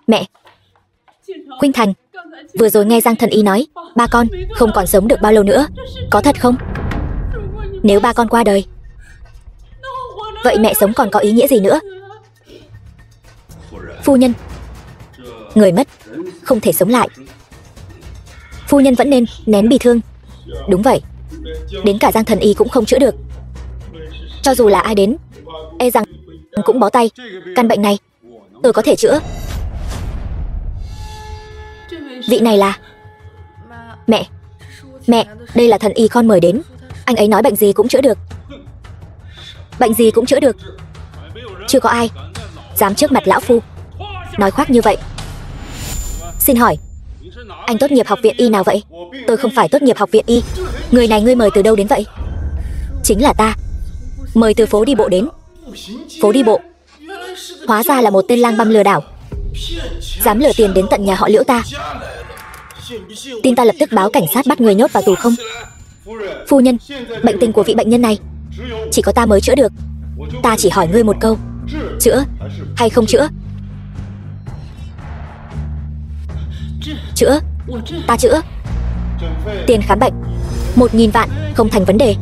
Mẹ, Khuynh Thành, vừa rồi nghe Giang thần y nói ba con không còn sống được bao lâu nữa. Có thật không? Nếu ba con qua đời, vậy mẹ sống còn có ý nghĩa gì nữa? Phu nhân, người mất không thể sống lại. Phu nhân vẫn nên nén bi thương. Đúng vậy, đến cả Giang thần y cũng không chữa được. Cho dù là ai đến, e rằng cũng bó tay. Căn bệnh này tôi có thể chữa. Vị này là... Mẹ, đây là thần y con mời đến. Anh ấy nói bệnh gì cũng chữa được. Bệnh gì cũng chữa được? Chưa có ai dám trước mặt lão phu nói khoác như vậy. Xin hỏi, anh tốt nghiệp học viện y nào vậy? Tôi không phải tốt nghiệp học viện y. Người này ngươi mời từ đâu đến vậy? Chính là ta, mời từ phố đi bộ đến. Phố đi bộ? Hóa ra là một tên lang băm lừa đảo, dám lừa tiền đến tận nhà họ Liễu ta. Tin ta lập tức báo cảnh sát bắt người nhốt vào tù không? Phu nhân, bệnh tình của vị bệnh nhân này chỉ có ta mới chữa được. Ta chỉ hỏi ngươi một câu, chữa hay không chữa? Chữa, ta chữa. Tiền khám bệnh 1.000 vạn không thành vấn đề.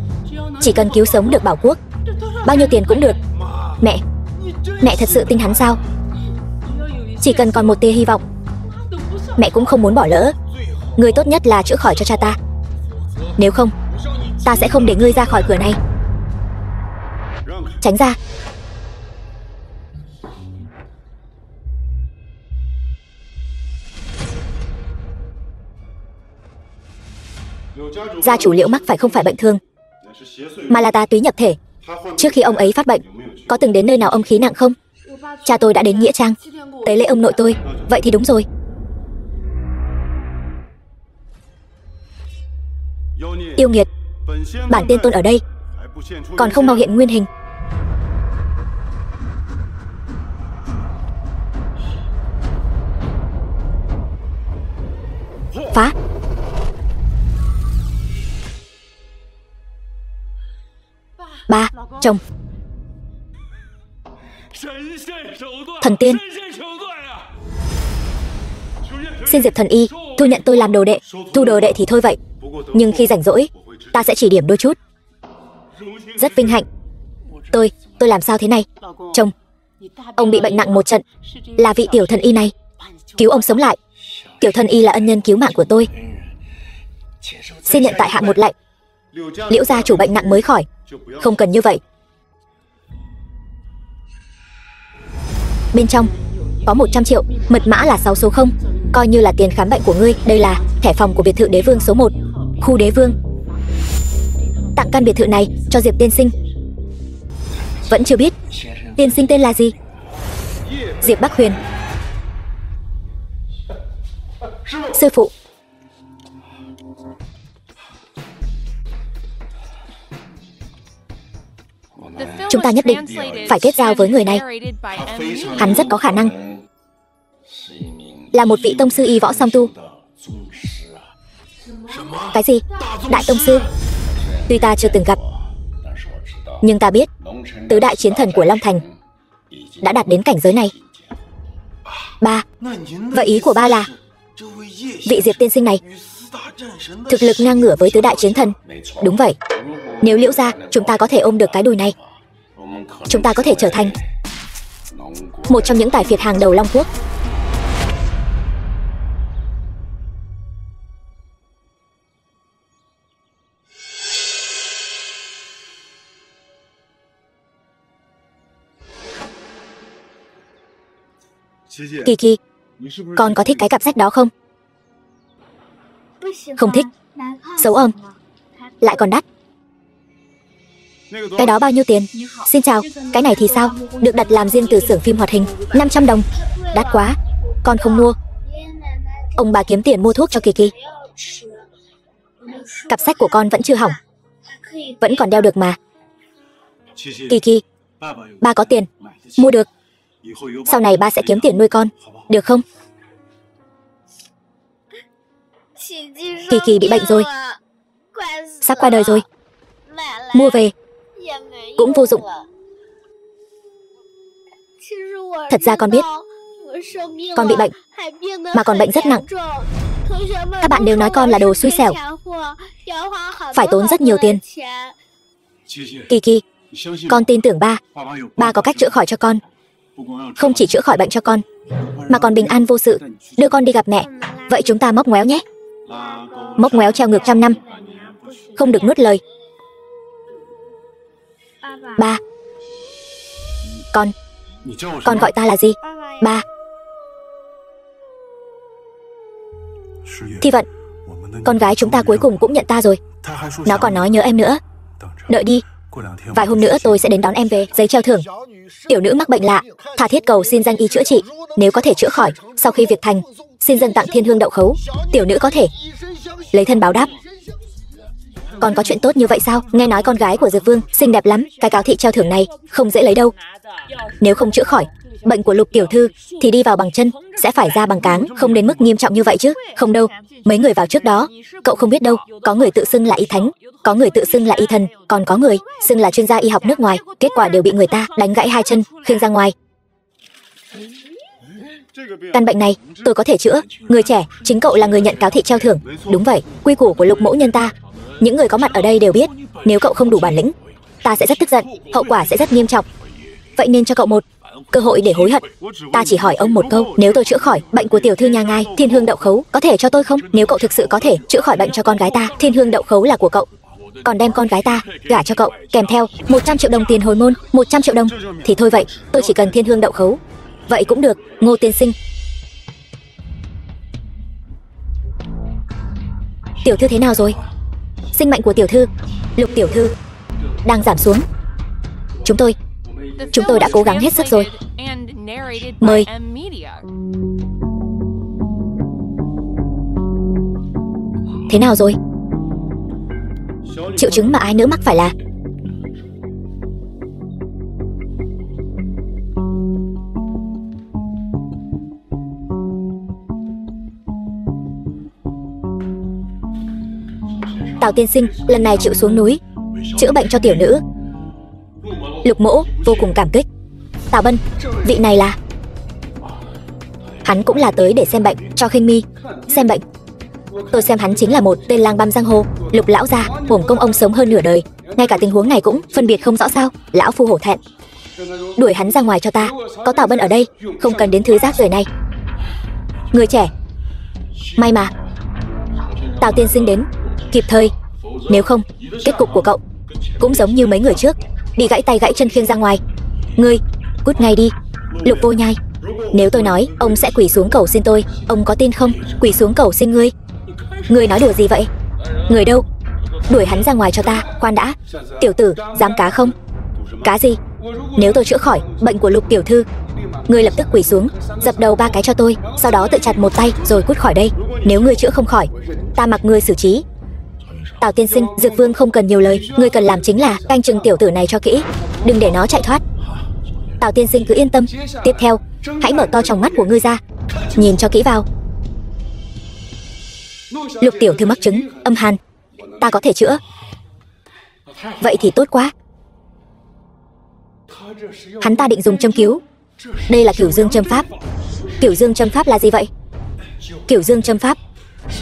Chỉ cần cứu sống được Bảo Quốc, bao nhiêu tiền cũng được. Mẹ thật sự tin hắn sao? Chỉ cần còn một tia hy vọng, mẹ cũng không muốn bỏ lỡ. Ngươi tốt nhất là chữa khỏi cho cha ta. Nếu không, ta sẽ không để ngươi ra khỏi cửa này. Tránh ra. Gia chủ Liễu mắc phải không phải bệnh thương, mà là tà túy nhập thể. Trước khi ông ấy phát bệnh, có từng đến nơi nào âm khí nặng không? Cha tôi đã đến nghĩa trang tế lễ ông nội tôi. Vậy thì đúng rồi. Yêu nghiệt, bản tiên tôn ở đây, còn không mau hiện nguyên hình. Phá. Ba, chồng. Thần tiên. Xin Diệp thần y thu nhận tôi làm đồ đệ. Thu đồ đệ thì thôi vậy, nhưng khi rảnh rỗi ta sẽ chỉ điểm đôi chút. Rất vinh hạnh. Tôi làm sao thế này? Chồng, ông bị bệnh nặng một trận, là vị tiểu thần y này cứu ông sống lại. Tiểu thần y là ân nhân cứu mạng của tôi. Xin nhận tại hạ một lệnh. Liễu gia chủ bệnh nặng mới khỏi, không cần như vậy. Bên trong có 100 triệu, mật mã là 6 số 0, coi như là tiền khám bệnh của ngươi. Đây là thẻ phòng của biệt thự Đế Vương số 1, khu Đế Vương. Tặng căn biệt thự này cho Diệp tiên sinh. Vẫn chưa biết tiên sinh tên là gì? Diệp Bắc Huyền. Sư phụ, chúng ta nhất định phải kết giao với người này. Hắn rất có khả năng là một vị tông sư y võ song tu. Cái gì? Đại tông sư? Tuy ta chưa từng gặp, nhưng ta biết tứ đại chiến thần của Long Thành đã đạt đến cảnh giới này. Ba, vậy ý của ba là vị Diệp tiên sinh này thực lực ngang ngửa với tứ đại chiến thần? Đúng vậy. Nếu Liễu gia chúng ta có thể ôm được cái đùi này, chúng ta có thể trở thành một trong những tài phiệt hàng đầu Long Quốc. Kỳ Kỳ, con có thích cái cặp sách đó không? Không thích. Xấu ôm, lại còn đắt. Cái đó bao nhiêu tiền? Xin chào, cái này thì sao? Được đặt làm riêng từ xưởng phim hoạt hình, 500 đồng. Đắt quá, con không mua. Ông bà kiếm tiền mua thuốc cho Kỳ Kỳ. Cặp sách của con vẫn chưa hỏng, vẫn còn đeo được mà. Kỳ Kỳ, ba có tiền, mua được. Sau này ba sẽ kiếm tiền nuôi con, được không? Kỳ Kỳ bị bệnh rồi, sắp qua đời rồi. Mua về cũng vô dụng. Thật ra con biết Con bị bệnh, mà còn bệnh rất nặng. Các bạn đều nói con là đồ xui xẻo, phải tốn rất nhiều tiền. Kiki, con tin tưởng ba. Ba có cách chữa khỏi cho con. Không chỉ chữa khỏi bệnh cho con, mà còn bình an vô sự, đưa con đi gặp mẹ. Vậy chúng ta móc ngoéo nhé. Móc ngoéo treo ngược 100 năm. Không được nuốt lời. Ba. Con gọi ta là gì? Ba. Thi Vận, con gái chúng ta cuối cùng cũng nhận ta rồi. Nó còn nói nhớ em nữa. Đợi đi, vài hôm nữa tôi sẽ đến đón em về. Giấy treo thưởng. Tiểu nữ mắc bệnh lạ, tha thiết cầu xin danh y chữa trị. Nếu có thể chữa khỏi, sau khi việc thành, xin dâng tặng thiên hương đậu khấu. Tiểu nữ có thể lấy thân báo đáp. Còn có chuyện tốt như vậy sao? Nghe nói con gái của Dược Vương xinh đẹp lắm. Cái cáo thị treo thưởng này không dễ lấy đâu. Nếu không chữa khỏi bệnh của Lục tiểu thư thì đi vào bằng chân, sẽ phải ra bằng cáng. Không đến mức nghiêm trọng như vậy chứ. Không đâu, mấy người vào trước đó cậu không biết đâu. Có người tự xưng là y thánh, có người tự xưng là y thần, còn có người xưng là chuyên gia y học nước ngoài. Kết quả đều bị người ta đánh gãy 2 chân, khiêng ra ngoài. Căn bệnh này tôi có thể chữa. Người trẻ, chính cậu là người nhận cáo thị treo thưởng. Đúng vậy, quy củ của Lục mẫu nhân ta, những người có mặt ở đây đều biết. Nếu cậu không đủ bản lĩnh, ta sẽ rất tức giận, hậu quả sẽ rất nghiêm trọng. Vậy nên cho cậu một cơ hội để hối hận. Ta chỉ hỏi ông một câu, nếu tôi chữa khỏi bệnh của tiểu thư nhà ngài, thiên hương đậu khấu có thể cho tôi không? Nếu cậu thực sự có thể chữa khỏi bệnh cho con gái ta, thiên hương đậu khấu là của cậu. Còn đem con gái ta gả cho cậu, kèm theo 100 triệu đồng tiền hồi môn. 100 triệu đồng thì thôi vậy, tôi chỉ cần thiên hương đậu khấu. Vậy cũng được, Ngô tiên sinh. Tiểu thư thế nào rồi? Sinh mệnh của tiểu thư, Lục tiểu thư, đang giảm xuống. Chúng tôi đã cố gắng hết sức rồi. Mời. Thế nào rồi? Triệu chứng mà ai nữa mắc phải là Tào tiên sinh lần này chịu xuống núi chữa bệnh cho tiểu nữ. Lục mỗ vô cùng cảm kích. Tào Bân, vị này là... Hắn cũng là tới để xem bệnh cho Khinh Mi. Xem bệnh? Tôi xem hắn chính là một tên lang băm giang hồ. Lục lão gia, uổng công ông sống hơn nửa đời, ngay cả tình huống này cũng phân biệt không rõ sao? Lão phu hổ thẹn. Đuổi hắn ra ngoài cho ta. Có Tào Bân ở đây, không cần đến thứ rác rưởi này. Người trẻ, may mà Tào tiên sinh đến kịp thời. Nếu không, kết cục của cậu cũng giống như mấy người trước, bị gãy tay gãy chân khiêng ra ngoài. Ngươi cút ngay đi. Lục Vô Nhai, nếu tôi nói ông sẽ quỳ xuống cầu xin tôi, ông có tin không? Quỳ xuống cầu xin ngươi? Ngươi nói đùa gì vậy? Người đâu? Đuổi hắn ra ngoài cho ta. Khoan đã, tiểu tử dám cá không? Cá gì? Nếu tôi chữa khỏi bệnh của Lục tiểu thư, ngươi lập tức quỳ xuống, dập đầu 3 cái cho tôi, sau đó tự chặt một tay rồi cút khỏi đây. Nếu ngươi chữa không khỏi, ta mặc ngươi xử trí. Tào tiên sinh, Dược Vương không cần nhiều lời, ngươi cần làm chính là canh chừng tiểu tử này cho kỹ, đừng để nó chạy thoát. Tào tiên sinh cứ yên tâm. Tiếp theo, hãy mở to tròng mắt của ngươi ra, nhìn cho kỹ vào. Lục tiểu thư mắc chứng âm hàn, ta có thể chữa. Vậy thì tốt quá. Hắn ta định dùng châm cứu. Đây là Cửu Dương châm pháp. Cửu Dương châm pháp là gì vậy? Cửu Dương châm pháp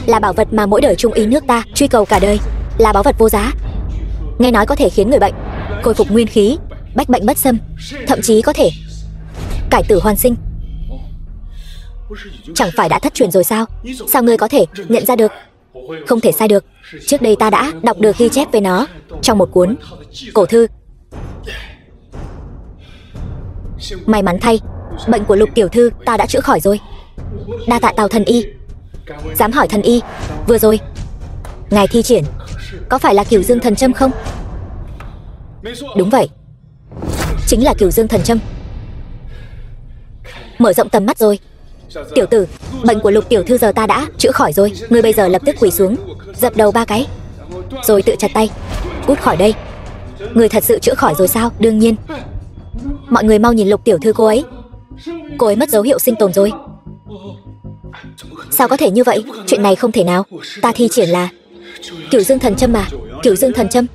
là bảo vật mà mỗi đời trung y nước ta truy cầu cả đời, là báu vật vô giá. Nghe nói có thể khiến người bệnh khôi phục nguyên khí, bách bệnh bất xâm, thậm chí có thể cải tử hoàn sinh. Chẳng phải đã thất truyền rồi sao? Sao ngươi có thể nhận ra được? Không thể sai được. Trước đây ta đã đọc được ghi chép về nó trong một cuốn cổ thư. May mắn thay, bệnh của Lục tiểu thư ta đã chữa khỏi rồi. Đa tạ Tào thần y. Dám hỏi thần y, vừa rồi ngài thi triển có phải là Cửu Dương thần châm không? Đúng vậy, chính là Cửu Dương thần châm. Mở rộng tầm mắt rồi. Tiểu tử, bệnh của Lục tiểu thư giờ ta đã chữa khỏi rồi. Ngươi bây giờ lập tức quỳ xuống, dập đầu 3 cái, rồi tự chặt tay, cút khỏi đây. Ngươi thật sự chữa khỏi rồi sao? Đương nhiên. Mọi người mau nhìn Lục tiểu thư cô ấy mất dấu hiệu sinh tồn rồi. Sao có thể như vậy? Chuyện này không thể nào. Ta thi triển là Cửu Dương thần châm mà. Cửu Dương thần châm?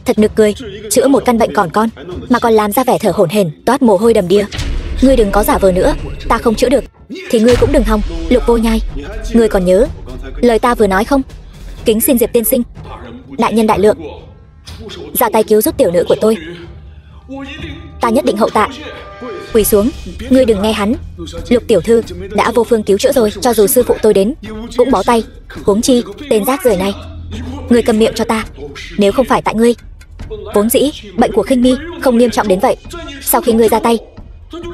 Thật nực cười, chữa một căn bệnh còn con mà còn làm ra vẻ thở hổn hển, toát mồ hôi đầm đìa. Ngươi đừng có giả vờ nữa, ta không chữa được. thì ngươi cũng đừng hòng. Lục Vô Nhai, ngươi còn nhớ lời ta vừa nói không? Kính xin Diệp tiên sinh, đại nhân đại lượng, ra tay cứu giúp tiểu nữ của tôi. Ta nhất định hậu tạ. Quỳ xuống, ngươi đừng nghe hắn. Lục tiểu thư đã vô phương cứu chữa rồi, cho dù sư phụ tôi đến cũng bó tay. Huống chi tên rác rưởi này. Ngươi cầm miệng cho ta. Nếu không phải tại ngươi, vốn dĩ bệnh của Khinh Mi không nghiêm trọng đến vậy. Sau khi ngươi ra tay,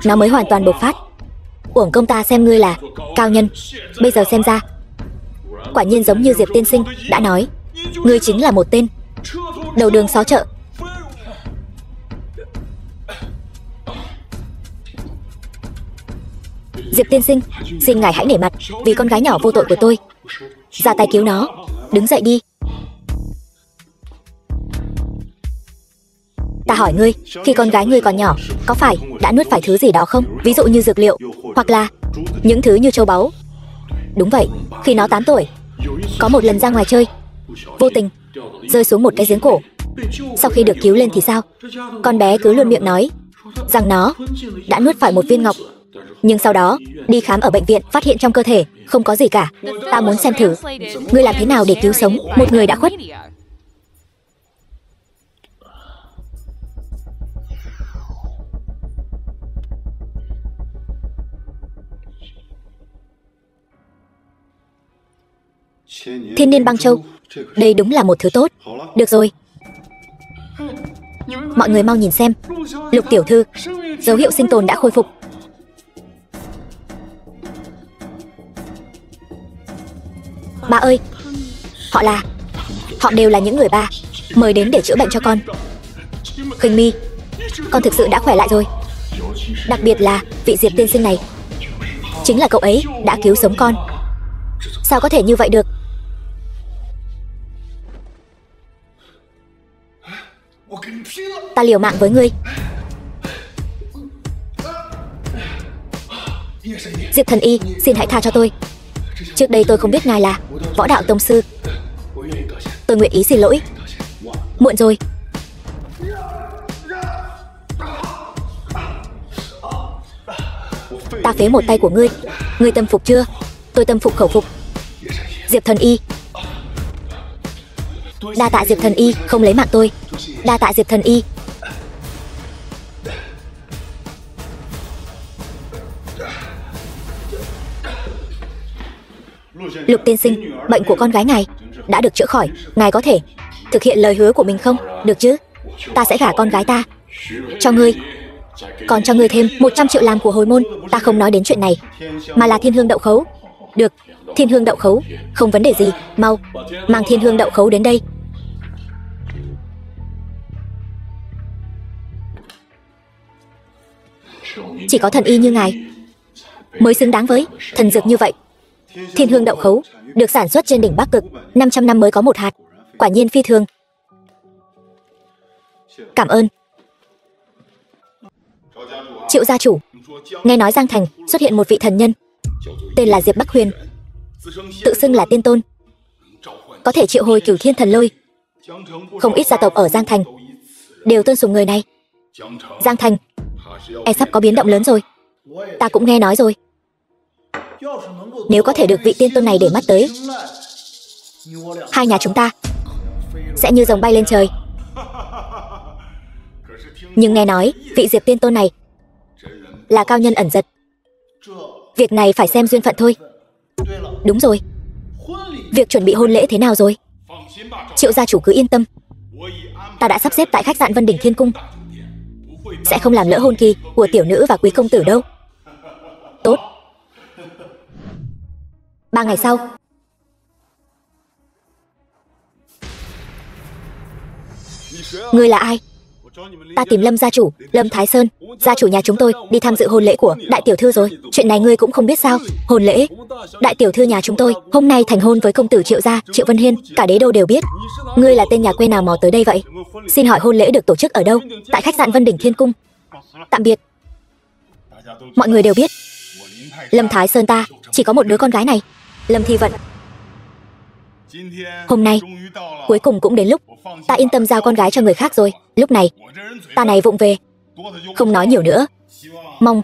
nó mới hoàn toàn bộc phát. Uổng công ta xem ngươi là cao nhân. Bây giờ xem ra, quả nhiên giống như Diệp tiên sinh đã nói, ngươi chính là một tên đầu đường xó chợ. Diệp tiên sinh, xin ngài hãy nể mặt vì con gái nhỏ vô tội của tôi, ra tay cứu nó. Đứng dậy đi. Ta hỏi ngươi, khi con gái ngươi còn nhỏ, có phải đã nuốt phải thứ gì đó không? Ví dụ như dược liệu, hoặc là những thứ như châu báu. Đúng vậy, khi nó 8 tuổi, có một lần ra ngoài chơi, vô tình rơi xuống một cái giếng cổ. Sau khi được cứu lên thì sao? Con bé cứ luôn miệng nói rằng nó đã nuốt phải một viên ngọc. Nhưng sau đó đi khám ở bệnh viện, phát hiện trong cơ thể không có gì cả. Ta muốn xem thử ngươi làm thế nào để cứu sống một người đã khuất. Thiên niên băng châu, đây đúng là một thứ tốt. Được rồi, mọi người mau nhìn xem. Lục tiểu thư, dấu hiệu sinh tồn đã khôi phục. Ba ơi, họ đều là những người ba mời đến để chữa bệnh cho con. Khinh Mi, con thực sự đã khỏe lại rồi. Đặc biệt là vị Diệp tiên sinh này, chính là cậu ấy đã cứu sống con. Sao có thể như vậy được? Ta liều mạng với ngươi. Diệp thần y, xin hãy tha cho tôi. Trước đây tôi không biết ngài là võ đạo tông sư. Tôi nguyện ý xin lỗi. Muộn rồi. Ta phế một tay của ngươi. Ngươi tâm phục chưa? Tôi tâm phục khẩu phục. Diệp thần y, đa tạ Diệp thần y không lấy mạng tôi. Đa tạ Diệp thần y. Lục tiên sinh, bệnh của con gái ngài đã được chữa khỏi. Ngài có thể thực hiện lời hứa của mình không? Được chứ? Ta sẽ gả con gái ta cho ngươi, còn cho ngươi thêm 100 triệu làm của hồi môn. Ta không nói đến chuyện này, mà là thiên hương đậu khấu. Được, thiên hương đậu khấu, không vấn đề gì. Mau, mang thiên hương đậu khấu đến đây. Chỉ có thần y như ngài mới xứng đáng với thần dược như vậy. Thiên hương đậu khấu được sản xuất trên đỉnh Bắc Cực, 500 năm mới có một hạt. Quả nhiên phi thường. Cảm ơn. Triệu gia chủ, nghe nói Giang Thành xuất hiện một vị thần nhân, tên là Diệp Bắc Huyền, tự xưng là tiên tôn, có thể triệu hồi cửu thiên thần lôi. Không ít gia tộc ở Giang Thành đều tôn sùng người này. Giang Thành sắp có biến động lớn rồi. Ta cũng nghe nói rồi. Nếu có thể được vị tiên tôn này để mắt tới, hai nhà chúng ta sẽ như rồng bay lên trời. Nhưng nghe nói vị Diệp tiên tôn này là cao nhân ẩn giật. Việc này phải xem duyên phận thôi. Đúng rồi, việc chuẩn bị hôn lễ thế nào rồi? Triệu gia chủ cứ yên tâm, ta đã sắp xếp tại khách sạn Vân Đỉnh Thiên Cung, sẽ không làm lỡ hôn kỳ của tiểu nữ và quý công tử đâu. Tốt. 3 ngày sau. Ngươi là ai? Ta tìm Lâm gia chủ, Lâm Thái Sơn, gia chủ nhà chúng tôi đi tham dự hôn lễ của đại tiểu thư rồi. Chuyện này ngươi cũng không biết sao? Hôn lễ đại tiểu thư nhà chúng tôi hôm nay thành hôn với công tử Triệu gia, Triệu Vân Hiên, cả đế đô đều biết. Ngươi là tên nhà quê nào mò tới đây vậy? Xin hỏi hôn lễ được tổ chức ở đâu? Tại khách sạn Vân Đỉnh Thiên Cung. Tạm biệt. Mọi người đều biết Lâm Thái Sơn ta chỉ có một đứa con gái này, Lâm Thi Vận. Hôm nay cuối cùng cũng đến lúc ta yên tâm giao con gái cho người khác rồi. Lúc này ta này vụng về, không nói nhiều nữa. Mong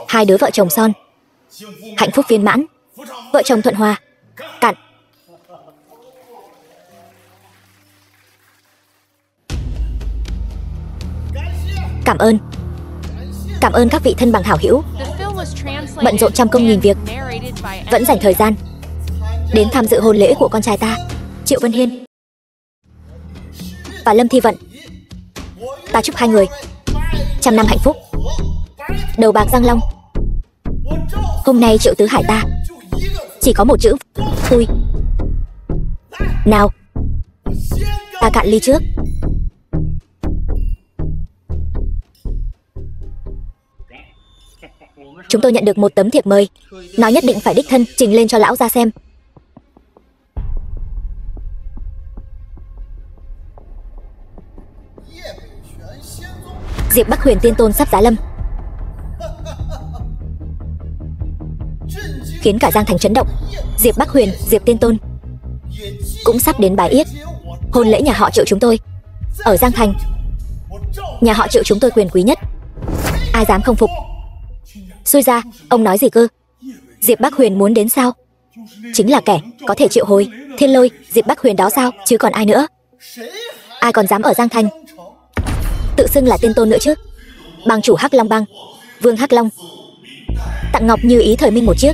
hai đứa vợ chồng son Hạnh phúc viên mãn, vợ chồng thuận hòa. Cạn. Cảm ơn. Cảm ơn các vị thân bằng hảo hữu bận rộn trăm công nghìn việc vẫn dành thời gian đến tham dự hôn lễ của con trai ta, Triệu Vân Hiên và Lâm Thi Vận. Ta chúc hai người trăm năm hạnh phúc, đầu bạc răng long. Hôm nay Triệu Tứ Hải ta chỉ có một chữ vui. Nào, ta cạn ly trước. Chúng tôi nhận được một tấm thiệp mời, nói nhất định phải đích thân trình lên cho lão ra xem. Diệp Bắc Huyền Tiên Tôn sắp giá lâm, khiến cả Giang Thành chấn động. Diệp Bắc Huyền, Diệp Tiên Tôn cũng sắp đến bái yết hôn lễ nhà họ Triệu chúng tôi. Ở Giang Thành, nhà họ Triệu chúng tôi quyền quý nhất, ai dám không phục. Xui ra, ông nói gì cơ? Diệp Bắc Huyền muốn đến sao? Chính là kẻ có thể triệu hồi thiên lôi Diệp Bắc Huyền đó sao, chứ còn ai nữa? Ai còn dám ở Giang Thành tự xưng là tiên tôn nữa chứ? Bang chủ Hắc Long Bang, Vương Hắc Long, tặng ngọc như ý thời minh một chiếc.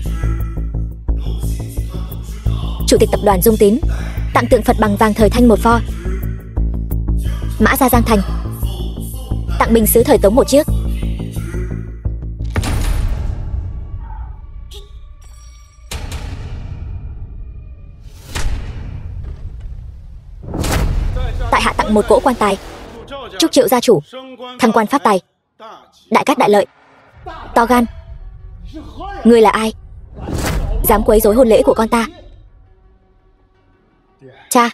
Chủ tịch tập đoàn Dung Tín tặng tượng Phật bằng vàng thời Thanh một pho. Mã Gia Giang Thành tặng bình sứ thời Tống một chiếc. Tại hạ tặng một cỗ quan tài, chúc Triệu gia chủ thăng quan phát tài, đại cát đại lợi. To gan, ngươi là ai, dám quấy rối hôn lễ của con ta? Cha,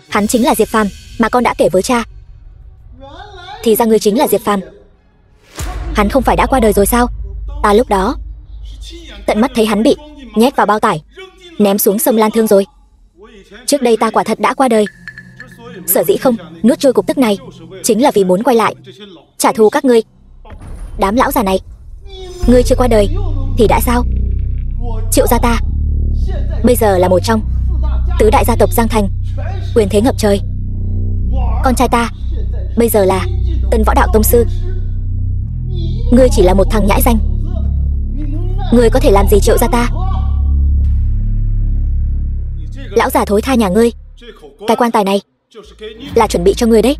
hắn chính là Diệp Phàm mà con đã kể với cha. Thì ra ngươi chính là Diệp Phàm. Hắn không phải đã qua đời rồi sao? Ta lúc đó tận mắt thấy hắn bị nhét vào bao tải, ném xuống sông Lan Thương rồi. Trước đây ta quả thật đã qua đời. Sở dĩ không nuốt trôi cục tức này chính là vì muốn quay lại trả thù các ngươi. Đám lão già này, ngươi chưa qua đời thì đã sao? Triệu gia ta bây giờ là một trong tứ đại gia tộc Giang Thành, quyền thế ngập trời. Con trai ta bây giờ là Tân Võ Đạo tông sư. Ngươi chỉ là một thằng nhãi danh, ngươi có thể làm gì Triệu gia ta? Lão già thối tha nhà ngươi, cái quan tài này là chuẩn bị cho ngươi đấy.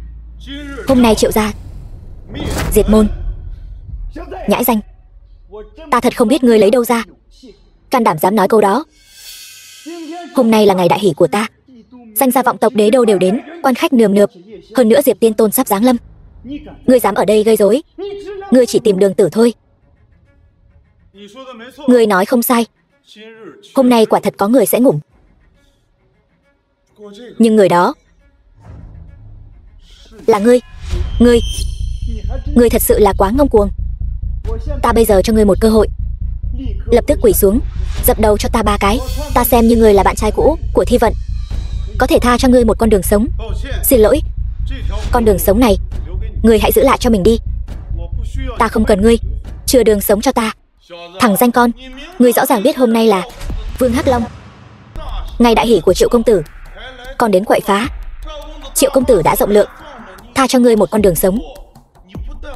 Hôm nay Triệu gia diệt môn. Nhãi danh, ta thật không biết ngươi lấy đâu ra can đảm dám nói câu đó. Hôm nay là ngày đại hỷ của ta, danh gia vọng tộc đế đô đều đến, quan khách nườm nượp. Hơn nữa Diệp Tiên Tôn sắp giáng lâm, ngươi dám ở đây gây rối, ngươi chỉ tìm đường tử thôi. Ngươi nói không sai, hôm nay quả thật có người sẽ ngủm. Nhưng người đó là ngươi. Ngươi thật sự là quá ngông cuồng. Ta bây giờ cho ngươi một cơ hội, lập tức quỳ xuống dập đầu cho ta 3 cái. Ta xem như ngươi là bạn trai cũ của Thi Vận, có thể tha cho ngươi một con đường sống. Xin lỗi, con đường sống này ngươi hãy giữ lại cho mình đi. Ta không cần ngươi chừa đường sống cho ta. Thằng danh con, ngươi rõ ràng biết hôm nay là Vương Hắc Long, ngày đại hỷ của Triệu công tử, còn đến quậy phá. Triệu công tử đã rộng lượng tha cho ngươi một con đường sống.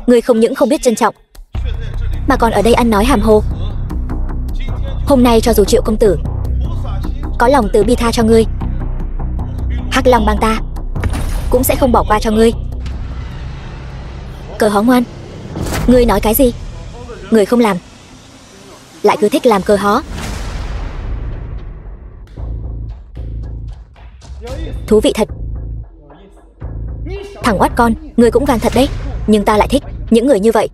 Ngươi không những không biết trân trọng, mà còn ở đây ăn nói hàm hồ. Hôm nay cho dù Triệu công tử có lòng từ bi tha cho ngươi, Hắc Long bang ta cũng sẽ không bỏ qua cho ngươi. Cờ hó ngoan, ngươi nói cái gì? Ngươi không làm, lại cứ thích làm cờ hó. Thú vị thật. Thằng oát con, ngươi cũng gan thật đấy. Nhưng ta lại thích những người như vậy.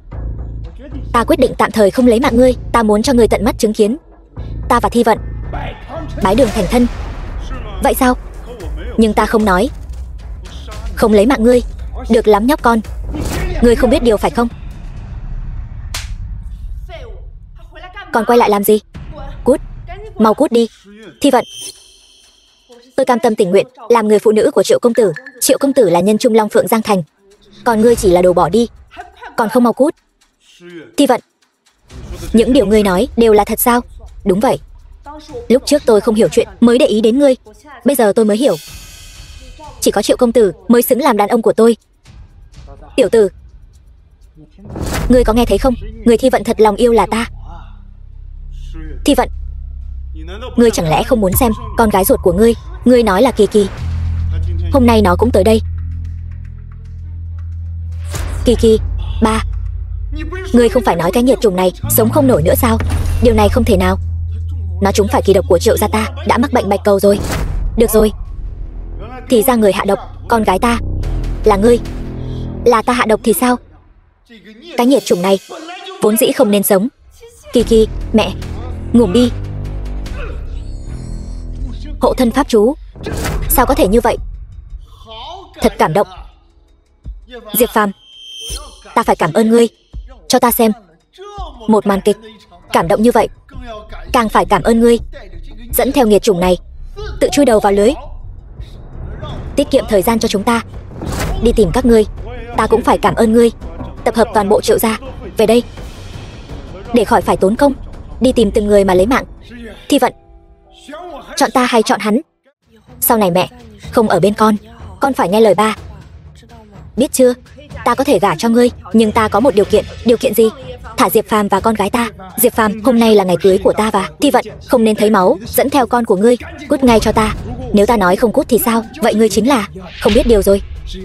Ta quyết định tạm thời không lấy mạng ngươi. Ta muốn cho ngươi tận mắt chứng kiến ta và Thi Vận bái đường thành thân. Vậy sao? Nhưng ta không nói không lấy mạng ngươi. Được lắm nhóc con, ngươi không biết điều phải không? Còn quay lại làm gì? Cút, mau cút đi. Thi Vận, tôi cam tâm tình nguyện làm người phụ nữ của Triệu công tử. Triệu công tử là nhân trung long phượng Giang Thành, còn ngươi chỉ là đồ bỏ đi. Còn không mau cút. Thi Vận, Những điều ngươi nói đều là thật sao? Đúng vậy. Lúc trước tôi không hiểu chuyện mới để ý đến ngươi. Bây giờ tôi mới hiểu. Chỉ có Triệu công tử mới xứng làm đàn ông của tôi. Tiểu tử, ngươi có nghe thấy không? Người Thi Vận thật lòng yêu là ta. Thi Vận, ngươi chẳng lẽ không muốn xem con gái ruột của ngươi? Ngươi nói là Kỳ Kỳ. Hôm nay nó cũng tới đây. Kỳ Kỳ, ba. Ngươi không phải nói cái nhiệt trùng này sống không nổi nữa sao? Điều này không thể nào. Nó trúng phải kỳ độc của Triệu gia ta, đã mắc bệnh bạch cầu rồi. Được rồi, thì ra người hạ độc con gái ta là ngươi. Là ta hạ độc thì sao? Cái nhiệt trùng này vốn dĩ không nên sống. Kỳ Kỳ, mẹ, ngủ đi. Hộ thân pháp chú. Sao có thể như vậy? Thật cảm động. Diệp Phàm, ta phải cảm ơn ngươi. Cho ta xem một màn kịch cảm động như vậy. Càng phải cảm ơn ngươi dẫn theo nghiệt chủng này tự chui đầu vào lưới, tiết kiệm thời gian cho chúng ta đi tìm các ngươi. Ta cũng phải cảm ơn ngươi tập hợp toàn bộ Triệu gia về đây để khỏi phải tốn công đi tìm từng người mà lấy mạng. Thi Vận, chọn ta hay chọn hắn? Sau này mẹ không ở bên con phải nghe lời ba. Biết chưa? Ta có thể gả cho ngươi, nhưng ta có một điều kiện. Điều kiện gì? Thả Diệp Phàm và con gái ta. Diệp Phàm, hôm nay là ngày cưới của ta và Thi Vận không nên thấy máu dẫn theo con của ngươi. Cút ngay cho ta. Nếu ta nói không cút thì sao? Vậy ngươi chính là không biết điều rồi.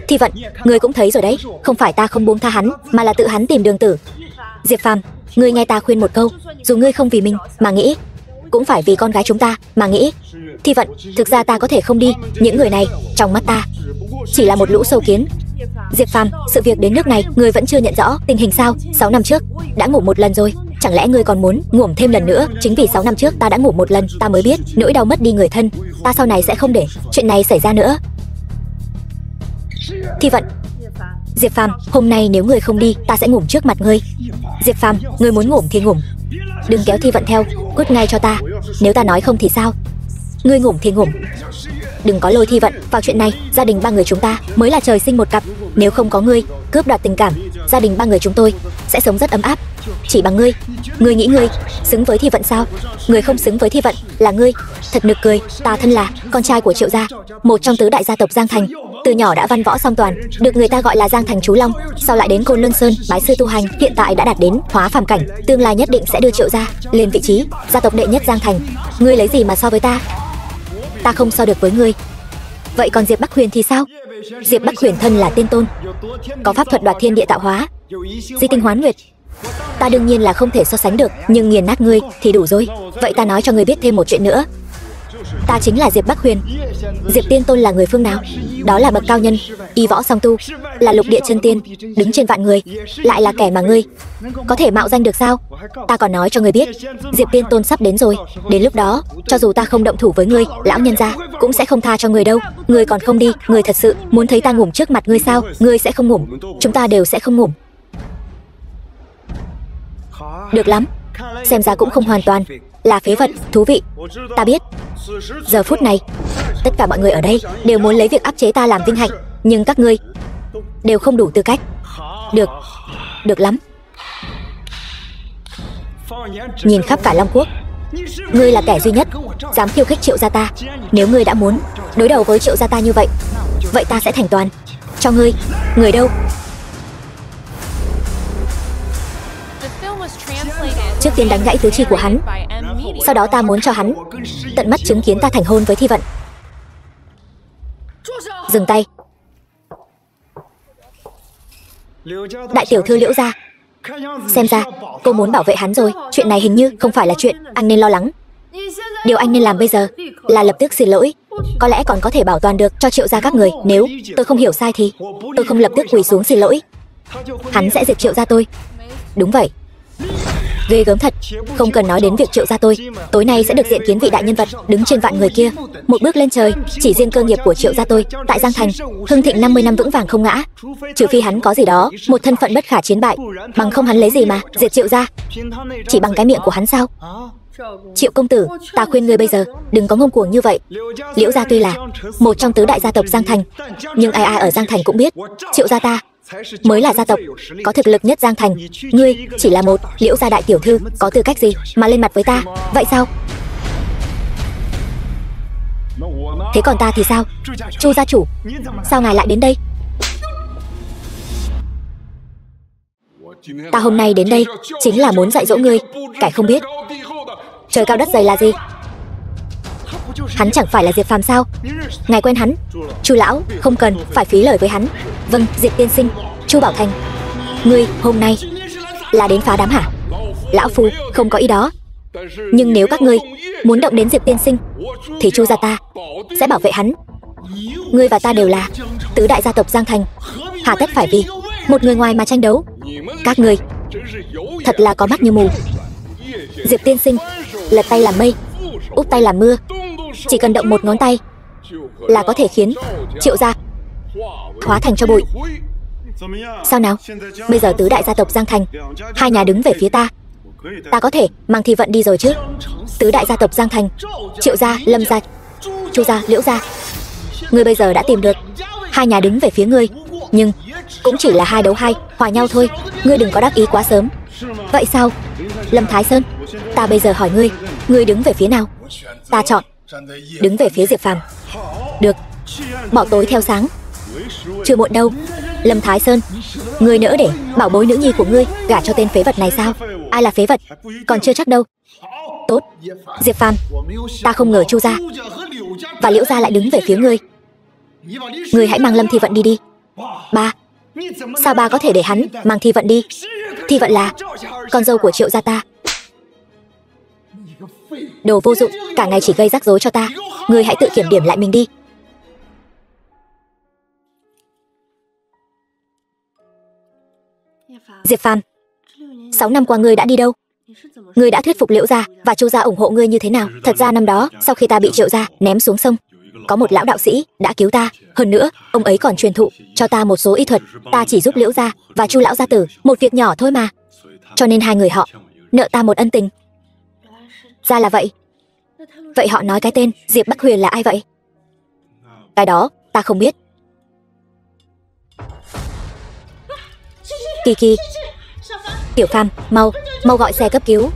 Thi Vận, ngươi cũng thấy rồi đấy, không phải ta không buông tha hắn, mà là tự hắn tìm đường tử. Diệp Phàm, ngươi nghe ta khuyên một câu, dù ngươi không vì mình mà nghĩ, cũng phải vì con gái chúng ta mà nghĩ. Thi Vận, thực ra ta có thể không đi, những người này trong mắt ta chỉ là một lũ sâu kiến. Diệp Phàm, sự việc đến nước này ngươi vẫn chưa nhận rõ tình hình sao? 6 năm trước đã ngủ một lần rồi, chẳng lẽ ngươi còn muốn ngủ thêm lần nữa? Chính vì 6 năm trước ta đã ngủ một lần, ta mới biết nỗi đau mất đi người thân. Ta sau này sẽ không để chuyện này xảy ra nữa. Thi Vận, Diệp Phàm, hôm nay nếu ngươi không đi, ta sẽ ngủ trước mặt ngươi. Diệp Phàm, ngươi muốn ngủ thì ngủ, đừng kéo Thi Vận theo, cút ngay cho ta. Nếu ta nói không thì sao? Ngươi ngủ thì ngủ, đừng có lôi Thi Vận vào chuyện này. Gia đình ba người chúng ta mới là trời sinh một cặp, nếu không có ngươi cướp đoạt tình cảm, gia đình ba người chúng tôi sẽ sống rất ấm áp. Chỉ bằng ngươi, ngươi nghĩ ngươi xứng với Thi Vận sao? Ngươi không xứng với Thi Vận là ngươi. Thật nực cười, ta thân là con trai của Triệu gia, một trong tứ đại gia tộc Giang Thành, từ nhỏ đã văn võ song toàn, được người ta gọi là Giang Thành Chú Long, sau lại đến Côn Lôn Sơn bái sư tu hành, hiện tại đã đạt đến hóa phàm cảnh, tương lai nhất định sẽ đưa Triệu gia lên vị trí gia tộc đệ nhất Giang Thành. Ngươi lấy gì mà so với ta? Ta không so được với ngươi. Vậy còn Diệp Bắc Huyền thì sao? Diệp Bắc Huyền thân là tiên tôn, có pháp thuật đoạt thiên địa tạo hóa, di tinh hoán nguyệt. Ta đương nhiên là không thể so sánh được, nhưng nghiền nát ngươi thì đủ rồi. Vậy ta nói cho ngươi biết thêm một chuyện nữa. Ta chính là Diệp Bắc Huyền. Diệp tiên tôn là người phương nào? Đó là bậc cao nhân, y võ song tu, là lục địa chân tiên, đứng trên vạn người, lại là kẻ mà ngươi có thể mạo danh được sao? Ta còn nói cho ngươi biết, Diệp tiên tôn sắp đến rồi. Đến lúc đó, cho dù ta không động thủ với ngươi, lão nhân gia cũng sẽ không tha cho ngươi đâu. Ngươi còn không đi, ngươi thật sự muốn thấy ta ngủ trước mặt ngươi sao? Ngươi sẽ không ngủ, chúng ta đều sẽ không ngủ. Được lắm, xem ra cũng không hoàn toàn là phế vật. Thú vị. Ta biết, giờ phút này tất cả mọi người ở đây đều muốn lấy việc áp chế ta làm vinh hạnh, nhưng các ngươi đều không đủ tư cách. Được, được lắm. Nhìn khắp cả Long Quốc, ngươi là kẻ duy nhất dám khiêu khích Triệu gia ta. Nếu ngươi đã muốn đối đầu với Triệu gia ta như vậy, vậy ta sẽ thành toàn cho ngươi. Người đâu? Trước tiên đánh gãy tứ chi của hắn, sau đó ta muốn cho hắn tận mắt chứng kiến ta thành hôn với Thi Vận. Dừng tay. Đại tiểu thư Liễu gia, xem ra cô muốn bảo vệ hắn rồi. Chuyện này hình như không phải là chuyện anh nên lo lắng. Điều anh nên làm bây giờ là lập tức xin lỗi. Có lẽ còn có thể bảo toàn được cho Triệu gia các người. Nếu tôi không hiểu sai thì tôi không lập tức quỳ xuống xin lỗi, hắn sẽ diệt Triệu gia tôi. Đúng vậy. Ghê gớm thật. Không cần nói đến việc Triệu gia tôi tối nay sẽ được diện kiến vị đại nhân vật đứng trên vạn người kia, một bước lên trời. Chỉ riêng cơ nghiệp của Triệu gia tôi tại Giang Thành hưng thịnh 50 năm vững vàng không ngã, trừ phi hắn có gì đó, một thân phận bất khả chiến bại, bằng không hắn lấy gì mà diệt Triệu gia? Chỉ bằng cái miệng của hắn sao? Triệu công tử, ta khuyên ngươi bây giờ đừng có ngông cuồng như vậy. Liễu gia tuy là một trong tứ đại gia tộc Giang Thành, nhưng ai ai ở Giang Thành cũng biết Triệu gia ta mới là gia tộc có thực lực nhất Giang Thành. Ngươi chỉ là một Liễu gia đại tiểu thư, có tư cách gì mà lên mặt với ta? Vậy sao? Thế còn ta thì sao? Chu gia chủ, sao ngài lại đến đây? Ta hôm nay đến đây chính là muốn dạy dỗ ngươi kẻ không biết trời cao đất dày là gì. Hắn chẳng phải là Diệp Phàm sao? Ngài quen hắn? Chu lão, không cần phải phí lời với hắn. Vâng, Diệp tiên sinh. Chu Bảo Thành, ngươi hôm nay là đến phá đám hả? Lão phu không có ý đó. Nhưng nếu các ngươi muốn động đến Diệp tiên sinh thì Chu gia ta sẽ bảo vệ hắn. Ngươi và ta đều là tứ đại gia tộc Giang Thành, hà tất phải vì một người ngoài mà tranh đấu? Các ngươi thật là có mắt như mù. Diệp tiên sinh lật tay làm mây, úp tay làm mưa, chỉ cần động một ngón tay là có thể khiến Triệu gia hóa thành cho bụi. Sao nào? Bây giờ tứ đại gia tộc Giang Thành, hai nhà đứng về phía ta, ta có thể mang Thi Vận đi rồi chứ? Tứ đại gia tộc Giang Thành, Triệu gia, Lâm gia, Chu gia, Liễu gia, ngươi bây giờ đã tìm được hai nhà đứng về phía ngươi, nhưng cũng chỉ là 2 đấu 2, hòa nhau thôi. Ngươi đừng có đắc ý quá sớm. Vậy sao? Lâm Thái Sơn, ta bây giờ hỏi ngươi, ngươi đứng về phía nào? Ta chọn đứng về phía Diệp Phàm. Được, bỏ tối theo sáng, chưa muộn đâu. Lâm Thái Sơn, ngươi nỡ để bảo bối nữ nhi của ngươi gả cho tên phế vật này sao? Ai là phế vật? Còn chưa chắc đâu. Tốt, Diệp Phàm, ta không ngờ Chu gia và Liễu gia lại đứng về phía ngươi. Ngươi hãy mang Lâm Thi Vận đi đi. Ba, sao ba có thể để hắn mang Thi Vận đi? Thi Vận là con dâu của Triệu gia ta. Đồ vô dụng, cả ngày chỉ gây rắc rối cho ta. Ngươi hãy tự kiểm điểm lại mình đi. Diệp Phàm, 6 năm qua ngươi đã đi đâu? Ngươi đã thuyết phục Liễu gia và Chu gia ủng hộ ngươi như thế nào? Thật ra năm đó, sau khi ta bị Triệu gia ném xuống sông, có một lão đạo sĩ đã cứu ta. Hơn nữa, ông ấy còn truyền thụ cho ta một số y thuật. Ta chỉ giúp Liễu gia và Chu lão gia tử một việc nhỏ thôi mà. Cho nên hai người họ nợ ta một ân tình. Ra là vậy. Vậy họ nói cái tên Diệp Bắc Huyền là ai vậy? Cái đó ta không biết. Kỳ Kỳ, Tiểu Phàm, mau gọi xe cấp cứu.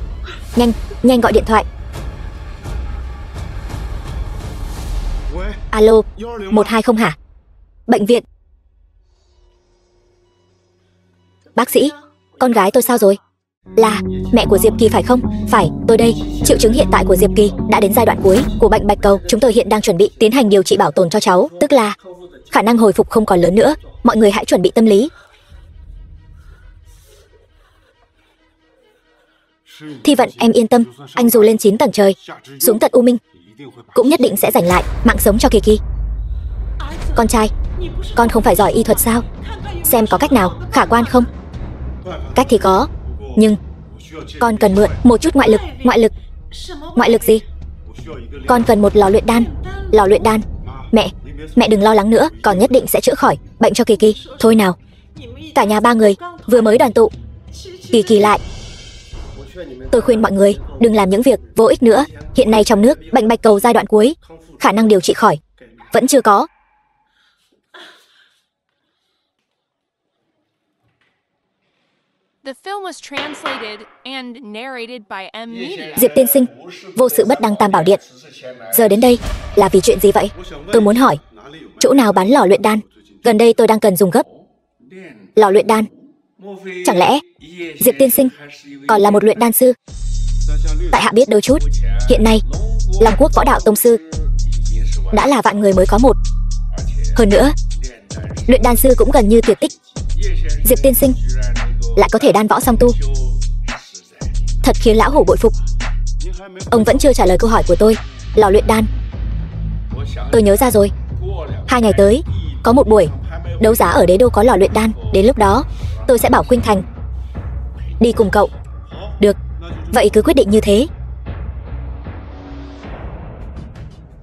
Nhanh gọi điện thoại. Alo, 120 hả? Bệnh viện. Bác sĩ, con gái tôi sao rồi? Là mẹ của Diệp Kỳ phải không? Phải, tôi đây. Triệu chứng hiện tại của Diệp Kỳ đã đến giai đoạn cuối của bệnh bạch cầu. Chúng tôi hiện đang chuẩn bị tiến hành điều trị bảo tồn cho cháu, tức là khả năng hồi phục không còn lớn nữa. Mọi người hãy chuẩn bị tâm lý. Thi Vận, em yên tâm, anh dù lên 9 tầng trời, xuống tận U Minh, cũng nhất định sẽ giành lại mạng sống cho Kỳ Kỳ. Con trai, con không phải giỏi y thuật sao? Xem có cách nào khả quan không? Cách thì có, nhưng con cần mượn một chút ngoại lực. Ngoại lực gì? Con cần một lò luyện đan. Lò luyện đan? Mẹ đừng lo lắng nữa, con nhất định sẽ chữa khỏi bệnh cho Kỳ Kỳ. Thôi nào, cả nhà 3 người vừa mới đoàn tụ, Kỳ Kỳ lại. Tôi khuyên mọi người đừng làm những việc vô ích nữa. Hiện nay trong nước bệnh bạch cầu giai đoạn cuối, khả năng điều trị khỏi vẫn chưa có. Diệp tiên sinh, vô sự bất đăng tam bảo điện. Giờ đến đây là vì chuyện gì vậy? Tôi muốn hỏi, chỗ nào bán lò luyện đan? Gần đây tôi đang cần dùng gấp. Lò luyện đan? Chẳng lẽ Diệp tiên sinh còn là một luyện đan sư? Tại hạ biết đôi chút. Hiện nay Long Quốc Võ Đạo Tông sư đã là vạn người mới có một. Hơn nữa, luyện đan sư cũng gần như tuyệt tích. Diệp tiên sinh lại có thể đan võ song tu, thật khiến lão hổ bội phục. Ông vẫn chưa trả lời câu hỏi của tôi. Lò luyện đan. Tôi nhớ ra rồi. 2 ngày tới có một buổi đấu giá ở Đế Đô có lò luyện đan. Đến lúc đó tôi sẽ bảo Khuynh Thành đi cùng cậu. Được, vậy cứ quyết định như thế.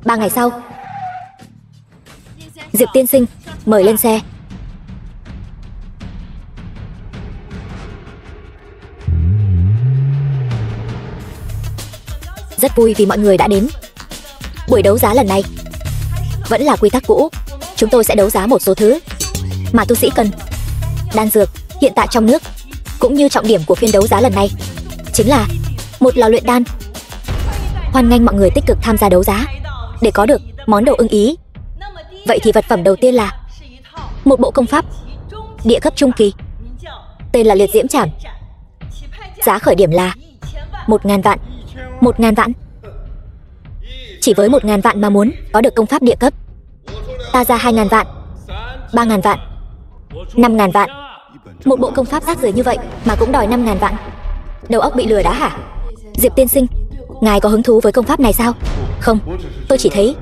3 ngày sau, Diệp tiên sinh mời lên xe. Rất vui vì mọi người đã đến. Buổi đấu giá lần này vẫn là quy tắc cũ. Chúng tôi sẽ đấu giá một số thứ mà tu sĩ cần. đan dược hiện tại trong nước, cũng như trọng điểm của phiên đấu giá lần này chính là một lò luyện đan. Hoan nghênh mọi người tích cực tham gia đấu giá để có được món đồ ưng ý. Vậy thì vật phẩm đầu tiên là một bộ công pháp địa cấp trung kỳ, tên là Liệt Diễm Trảm. Giá khởi điểm là 1.000 vạn. 1.000 vạn. Chỉ với 1.000 vạn mà muốn có được công pháp địa cấp, ta ra 2.000 vạn, 3.000 vạn, 5.000 vạn. Một bộ công pháp rác rưởi như vậy mà cũng đòi 5.000 vạn. Đầu óc bị lừa đá hả? Diệp tiên sinh, ngài có hứng thú với công pháp này sao? Không, tôi chỉ thấy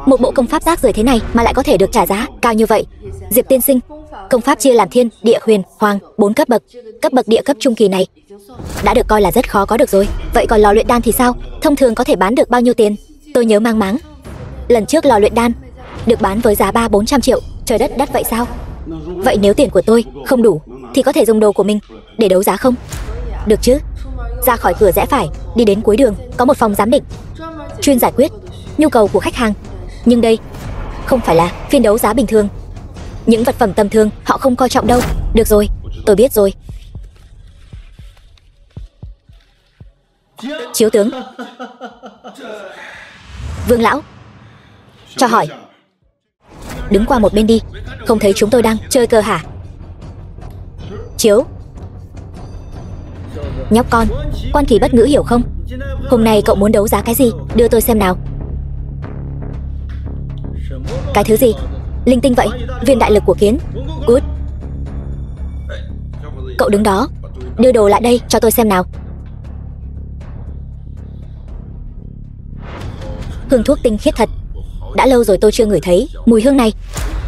một bộ công pháp rác rưởi thế này mà lại có thể được trả giá cao như vậy. Diệp tiên sinh, công pháp chia làm thiên, địa, huyền, hoàng 4 cấp bậc. Cấp bậc địa cấp trung kỳ này đã được coi là rất khó có được rồi. Vậy còn lò luyện đan thì sao? Thông thường có thể bán được bao nhiêu tiền? Tôi nhớ mang máng lần trước lò luyện đan được bán với giá 300-400 triệu. Trời đất đất vậy sao? Vậy nếu tiền của tôi không đủ thì có thể dùng đồ của mình để đấu giá không? Được chứ. Ra khỏi cửa rẽ phải, đi đến cuối đường có một phòng giám định chuyên giải quyết nhu cầu của khách hàng. Nhưng đây không phải là phiên đấu giá bình thường. Những vật phẩm tầm thường họ không coi trọng đâu. Được rồi, tôi biết rồi. Chiếu tướng. Vương lão, cho hỏi. Đứng qua một bên đi, không thấy chúng tôi đang chơi cờ hả? Chiếu. Nhóc con, quan kỳ bất ngữ hiểu không? Hôm nay cậu muốn đấu giá cái gì? Đưa tôi xem nào. Cái thứ gì? Linh tinh vậy? Viên đại lực của kiến. Cút. Cậu đứng đó, đưa đồ lại đây cho tôi xem nào. Hương thuốc tinh khiết thật. Đã lâu rồi tôi chưa ngửi thấy mùi hương này.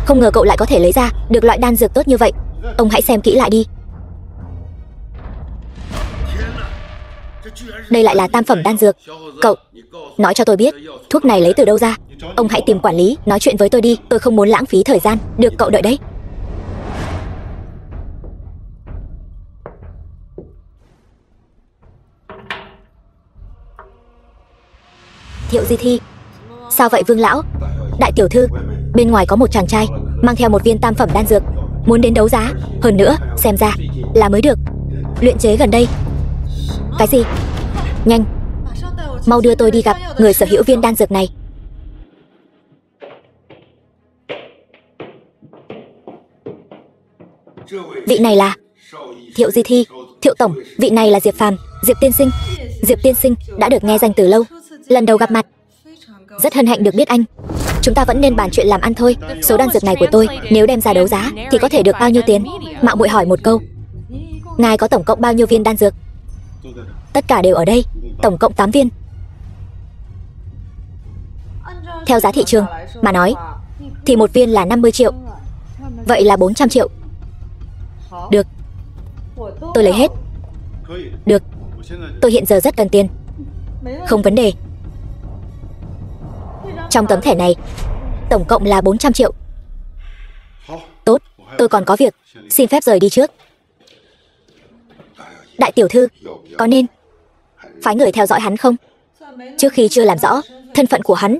Không ngờ cậu lại có thể lấy ra được loại đan dược tốt như vậy. Ông hãy xem kỹ lại đi. Đây lại là tam phẩm đan dược. Cậu, nói cho tôi biết thuốc này lấy từ đâu ra. Ông hãy tìm quản lý nói chuyện với tôi đi. Tôi không muốn lãng phí thời gian. Được, cậu đợi đấy. Thiệu Di Thi. Sao vậy Vương lão? Đại tiểu thư, bên ngoài có một chàng trai mang theo một viên tam phẩm đan dược, muốn đến đấu giá. Hơn nữa, xem ra là mới được luyện chế gần đây. Cái gì? Nhanh, mau đưa tôi đi gặp người sở hữu viên đan dược này. Vị này là Thiệu Di Thi. Thiệu tổng, vị này là Diệp Phàm. Diệp tiên sinh. Diệp tiên sinh đã được nghe danh từ lâu, lần đầu gặp mặt, rất hân hạnh được biết anh. Chúng ta vẫn nên bàn chuyện làm ăn thôi. Số đan dược này của tôi nếu đem ra đấu giá thì có thể được bao nhiêu tiền? Mạo muội hỏi một câu, ngài có tổng cộng bao nhiêu viên đan dược? Tất cả đều ở đây, tổng cộng 8 viên. Theo giá thị trường mà nói thì một viên là 50 triệu. Vậy là 400 triệu. Được, tôi lấy hết. Được, tôi hiện giờ rất cần tiền. Không vấn đề. Trong tấm thẻ này tổng cộng là 400 triệu. Tốt, tôi còn có việc, xin phép rời đi trước. Đại tiểu thư, có nên phái người theo dõi hắn không? Trước khi chưa làm rõ thân phận của hắn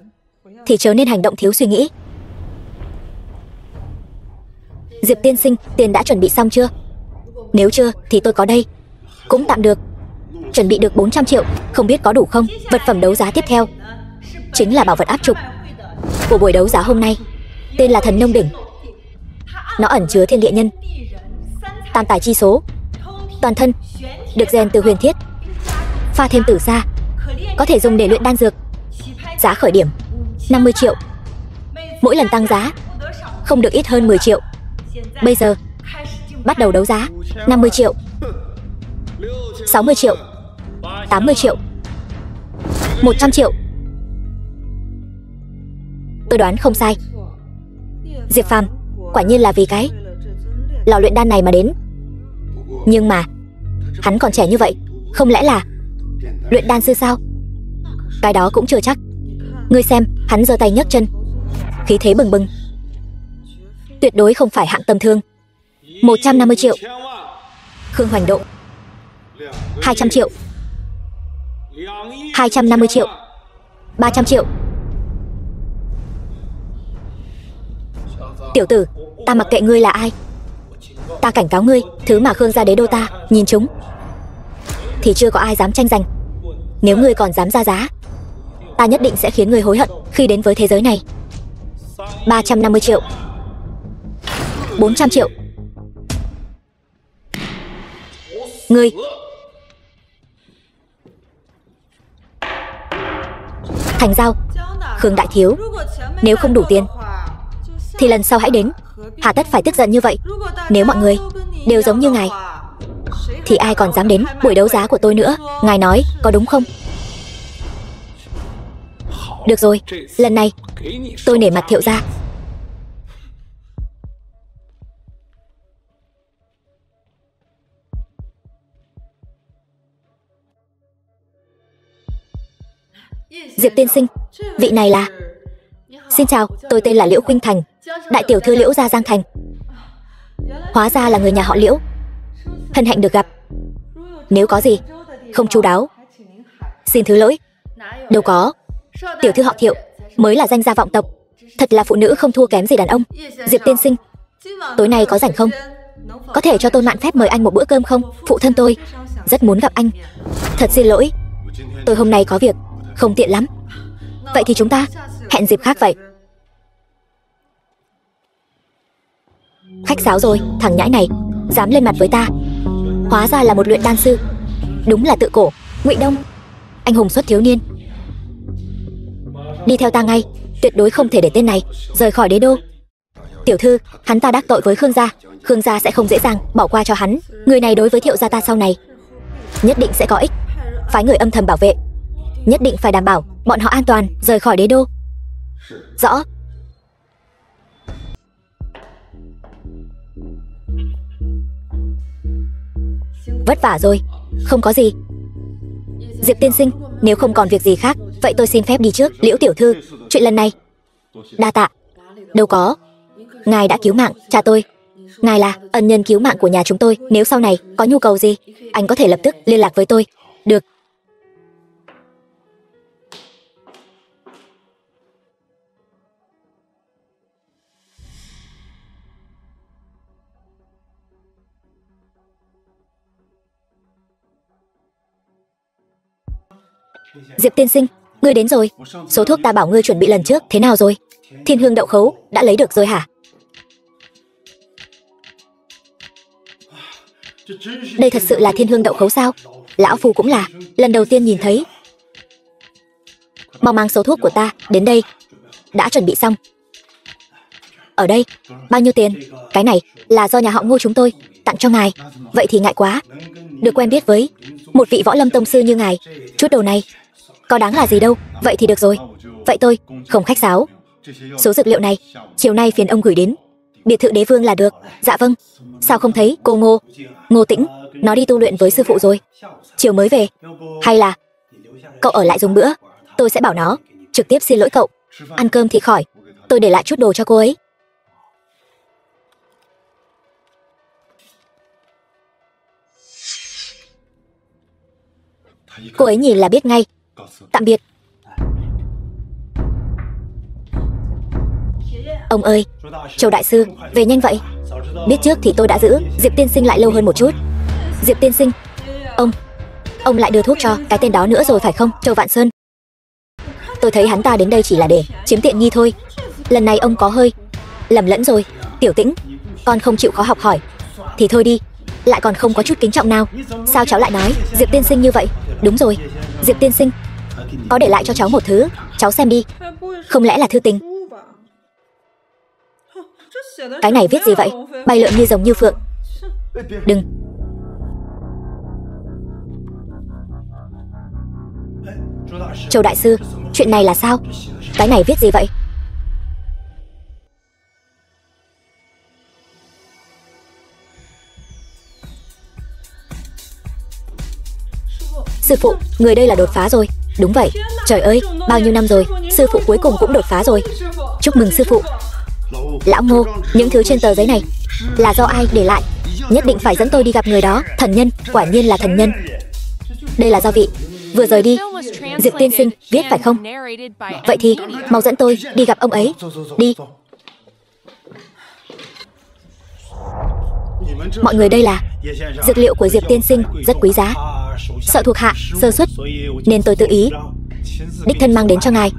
thì chớ nên hành động thiếu suy nghĩ. Diệp tiên sinh, tiền đã chuẩn bị xong chưa? Nếu chưa thì tôi có đây, cũng tạm được. Chuẩn bị được 400 triệu, không biết có đủ không? Vật phẩm đấu giá tiếp theo chính là bảo vật áp trục của buổi đấu giá hôm nay, tên là Thần Nông Đỉnh. Nó ẩn chứa thiên địa nhân, tam tài chi số, toàn thân được rèn từ huyền thiết, pha thêm tử sa, có thể dùng để luyện đan dược. Giá khởi điểm 50 triệu. Mỗi lần tăng giá không được ít hơn 10 triệu. Bây giờ bắt đầu đấu giá. 50 triệu, 60 triệu, 80 triệu, 100 triệu. Tôi đoán không sai, Diệp Phàm quả nhiên là vì cái lò luyện đan này mà đến. Nhưng mà hắn còn trẻ như vậy, không lẽ là luyện đan sư sao? Cái đó cũng chưa chắc. Ngươi xem, hắn giơ tay nhấc chân, khí thế bừng bừng, tuyệt đối không phải hạng tầm thường. 150 triệu. Khương Hoành Độ 200 triệu, 250 triệu, 300 triệu. Tiểu tử, ta mặc kệ ngươi là ai, Ta cảnh cáo ngươi, thứ mà Khương gia đế đô ta nhìn chúng thì chưa có ai dám tranh giành. Nếu ngươi còn dám ra giá, ta nhất định sẽ khiến ngươi hối hận khi đến với thế giới này. 350 triệu, 400 triệu. Ngươi thành giao. Khương đại thiếu, nếu không đủ tiền thì lần sau hãy đến, hà tất phải tức giận như vậy. Nếu mọi người đều giống như ngài thì ai còn dám đến buổi đấu giá của tôi nữa. Ngài nói có đúng không? Được rồi, lần này tôi nể mặt Thiệu gia. Diệp tiên sinh, vị này là... Xin chào, tôi tên là Liễu Khuynh Thành, đại tiểu thư Liễu gia Giang Thành. Hóa ra là người nhà họ Liễu. Hân hạnh được gặp. Nếu có gì không chu đáo, xin thứ lỗi. Đâu có, tiểu thư họ Thiệu mới là danh gia vọng tộc. Thật là phụ nữ không thua kém gì đàn ông. Diệp tiên sinh, tối nay có rảnh không? Có thể cho tôi mạn phép mời anh một bữa cơm không? Phụ thân tôi rất muốn gặp anh. Thật xin lỗi, tôi hôm nay có việc, không tiện lắm. Vậy thì chúng ta hẹn dịp khác vậy. Khách sáo rồi, thằng nhãi này dám lên mặt với ta. Hóa ra là một luyện đan sư. Đúng là tự cổ, Ngụy Đông, anh hùng xuất thiếu niên. Đi theo ta ngay, tuyệt đối không thể để tên này rời khỏi đế đô. Tiểu thư, hắn ta đắc tội với Khương gia, Khương gia sẽ không dễ dàng bỏ qua cho hắn. Người này đối với Thiệu gia ta sau này nhất định sẽ có ích. Phái người âm thầm bảo vệ, nhất định phải đảm bảo bọn họ an toàn rời khỏi đế đô. Rõ. Vất vả rồi. Không có gì. Diệp tiên sinh, nếu không còn việc gì khác, vậy tôi xin phép đi trước. Liễu tiểu thư, chuyện lần này đa tạ. Đâu có, ngài đã cứu mạng cha tôi. Ngài là ân nhân cứu mạng của nhà chúng tôi. Nếu sau này có nhu cầu gì, anh có thể lập tức liên lạc với tôi. Được. Diệp tiên sinh, ngươi đến rồi. Số thuốc ta bảo ngươi chuẩn bị lần trước thế nào rồi? Thiên hương đậu khấu đã lấy được rồi hả? Đây thật sự là thiên hương đậu khấu sao? Lão phu cũng là lần đầu tiên nhìn thấy. Mau mang số thuốc của ta đến đây. Đã chuẩn bị xong. Ở đây. Bao nhiêu tiền? Cái này là do nhà họ Ngô chúng tôi tặng cho ngài. Vậy thì ngại quá. Được quen biết với một vị võ lâm tông sư như ngài, chút đồ này có đáng là gì đâu. Vậy thì được rồi. Vậy tôi không khách sáo. Số dược liệu này chiều nay phiền ông gửi đến biệt thự đế vương là được. Dạ vâng. Sao không thấy cô Ngô? Ngô Tĩnh, nó đi tu luyện với sư phụ rồi, chiều mới về. Hay là cậu ở lại dùng bữa? Tôi sẽ bảo nó trực tiếp xin lỗi cậu. Ăn cơm thì khỏi, tôi để lại chút đồ cho cô ấy. Cô ấy nhìn là biết ngay. Tạm biệt. Ông ơi, Châu đại sư, về nhanh vậy. Biết trước thì tôi đã giữ Diệp tiên sinh lại lâu hơn một chút. Diệp tiên sinh, ông lại đưa thuốc cho cái tên đó nữa rồi phải không? Châu Vạn Sơn. Tôi thấy hắn ta đến đây chỉ là để chiếm tiện nghi thôi. Lần này ông có hơi lầm lẫn rồi. Tiểu Tĩnh, con không chịu khó học hỏi thì thôi đi, lại còn không có chút kính trọng nào. Sao cháu lại nói Diệp tiên sinh như vậy? Đúng rồi, Diệp tiên sinh có để lại cho cháu một thứ, cháu xem đi. Không lẽ là thư tình? Cái này viết gì vậy? Bay lượn như rồng như phượng. Đừng. Châu đại sư, chuyện này là sao? Cái này viết gì vậy? Sư phụ, người đây là đột phá rồi. Đúng vậy. Trời ơi, bao nhiêu năm rồi, sư phụ cuối cùng cũng đột phá rồi. Chúc mừng sư phụ. Lão Ngô, những thứ trên tờ giấy này là do ai để lại? Nhất định phải dẫn tôi đi gặp người đó. Thần nhân, quả nhiên là thần nhân. Đây là do vị vừa rời đi Diệp tiên sinh viết phải không? Vậy thì mau dẫn tôi đi gặp ông ấy. Đi. Mọi người đây là dược liệu của Diệp tiên sinh, rất quý giá. Sợ thuộc hạ sơ suất nên tôi tự ý đích thân mang đến cho ngài.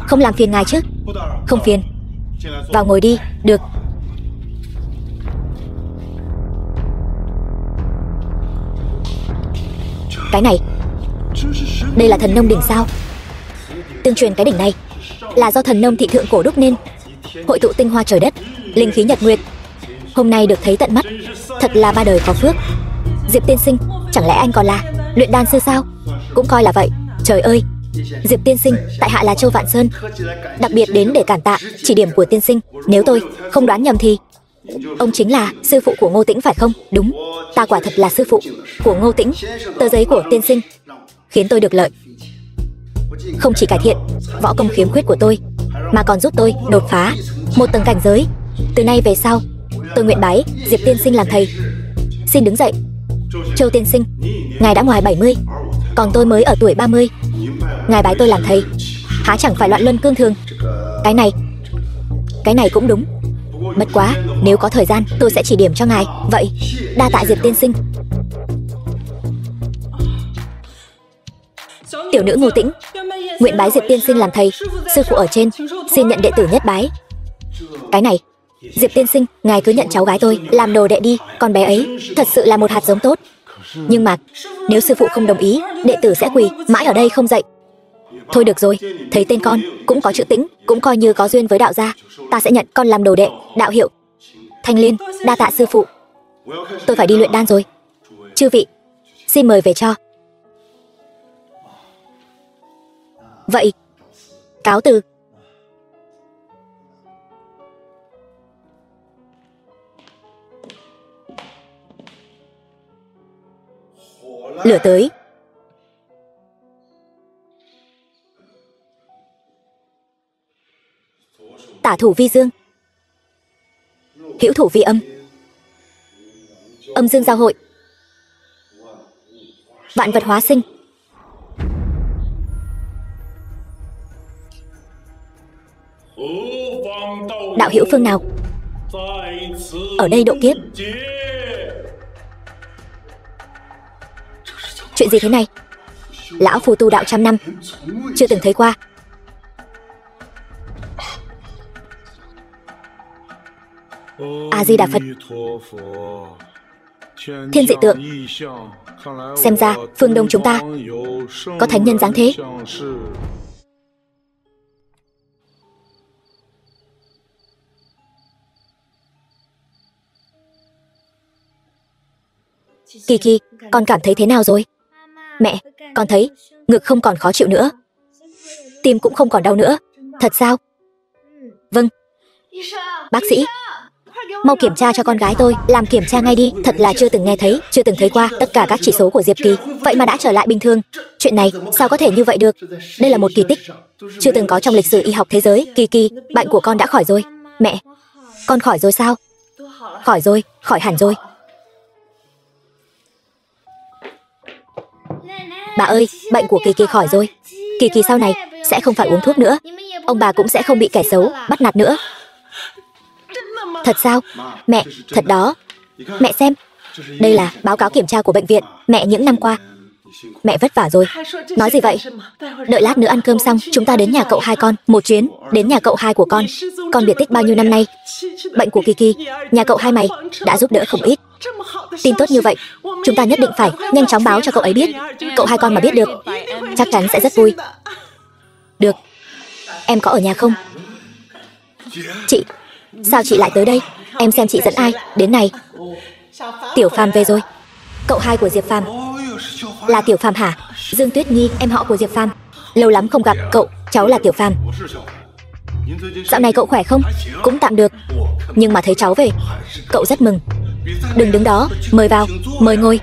Không làm phiền ngài chứ? Không phiền. Vào ngồi đi. Được. Cái này, đây là thần nông đỉnh sao? Tương truyền cái đỉnh này là do thần nông thị thượng cổ đúc nên, hội tụ tinh hoa trời đất, linh khí nhật nguyệt. Hôm nay được thấy tận mắt, thật là ba đời có phước. Diệp tiên sinh, chẳng lẽ anh còn là luyện đan sư sao? Cũng coi là vậy. Trời ơi, Diệp tiên sinh, tại hạ là Châu Vạn Sơn, đặc biệt đến để cảm tạ chỉ điểm của tiên sinh. Nếu tôi không đoán nhầm thì ông chính là sư phụ của Ngô Tĩnh phải không? Đúng, ta quả thật là sư phụ của Ngô Tĩnh. Tờ giấy của tiên sinh khiến tôi được lợi, không chỉ cải thiện võ công khiếm khuyết của tôi, mà còn giúp tôi đột phá một tầng cảnh giới. Từ nay về sau, tôi nguyện bái Diệp tiên sinh làm thầy. Xin đứng dậy. Châu tiên sinh, ngài đã ngoài 70, còn tôi mới ở tuổi 30. Ngài bái tôi làm thầy, há chẳng phải loạn luân cương thường? Cái này cũng đúng. Bất quá, nếu có thời gian tôi sẽ chỉ điểm cho ngài. Vậy, đa tạ Diệp tiên sinh. Tiểu nữ Ngô Tĩnh nguyện bái Diệp tiên sinh làm thầy. Sư phụ ở trên xin nhận đệ tử nhất bái. Cái này, Diệp tiên sinh, ngài cứ nhận cháu gái tôi làm đồ đệ đi. Con bé ấy thật sự là một hạt giống tốt. Nhưng mà nếu sư phụ không đồng ý, đệ tử sẽ quỳ mãi ở đây không dậy. Thôi được rồi, thấy tên con cũng có chữ Tĩnh, cũng coi như có duyên với đạo gia. Ta sẽ nhận con làm đồ đệ. Đạo hiệu Thanh Liên. Đa tạ sư phụ. Tôi phải đi luyện đan rồi. Chư vị, xin mời về cho. Vậy, cáo từ. Lửa tới. Tả thủ vi dương, hữu thủ vi âm, âm dương giao hội, vạn vật hóa sinh. Đạo hữu phương nào ở đây độ kiếp? Chuyện gì thế này? Lão phù tu đạo trăm năm, chưa từng thấy qua. A Di Đà Phật. Thiên dị tượng. Xem ra phương Đông chúng ta có thánh nhân dáng thế. Kỳ Kỳ, con cảm thấy thế nào rồi? Mẹ, con thấy ngực không còn khó chịu nữa, tim cũng không còn đau nữa. Thật sao? Vâng. Bác sĩ, mau kiểm tra cho con gái tôi. Làm kiểm tra ngay đi. Thật là chưa từng nghe thấy, chưa từng thấy qua. Tất cả các chỉ số của Diệp Kỳ vậy mà đã trở lại bình thường. Chuyện này sao có thể như vậy được? Đây là một kỳ tích chưa từng có trong lịch sử y học thế giới. Kỳ Kỳ, bệnh của con đã khỏi rồi. Mẹ, con khỏi rồi sao? Khỏi rồi, khỏi hẳn rồi. Bà ơi, bệnh của Kỳ Kỳ khỏi rồi. Kỳ Kỳ sau này sẽ không phải uống thuốc nữa. Ông bà cũng sẽ không bị kẻ xấu bắt nạt nữa. Thật sao? Mẹ, thật đó. Mẹ xem, đây là báo cáo kiểm tra của bệnh viện. Mẹ, những năm qua mẹ vất vả rồi. Nói gì vậy? Đợi lát nữa ăn cơm xong, chúng ta đến nhà cậu hai con một chuyến. Đến nhà cậu hai của con biệt tích bao nhiêu năm nay. Bệnh của Kỳ Kỳ, nhà cậu hai mày đã giúp đỡ không ít. Tin tốt như vậy, chúng ta nhất định phải nhanh chóng báo cho cậu ấy biết. Cậu hai con mà biết được, chắc chắn sẽ rất vui. Được, em có ở nhà không? Chị, sao chị lại tới đây? Em xem chị dẫn ai đến này. Tiểu Phàm về rồi. Cậu hai của Diệp Phàm. Là Tiểu Phàm hả? Dương Tuyết Nhi, em họ của Diệp Phàm. Lâu lắm không gặp cậu, cháu là Tiểu Phàm. Dạo này cậu khỏe không? Cũng tạm được. Nhưng mà thấy cháu về, cậu rất mừng. Đừng đứng đó, mời vào, mời ngồi.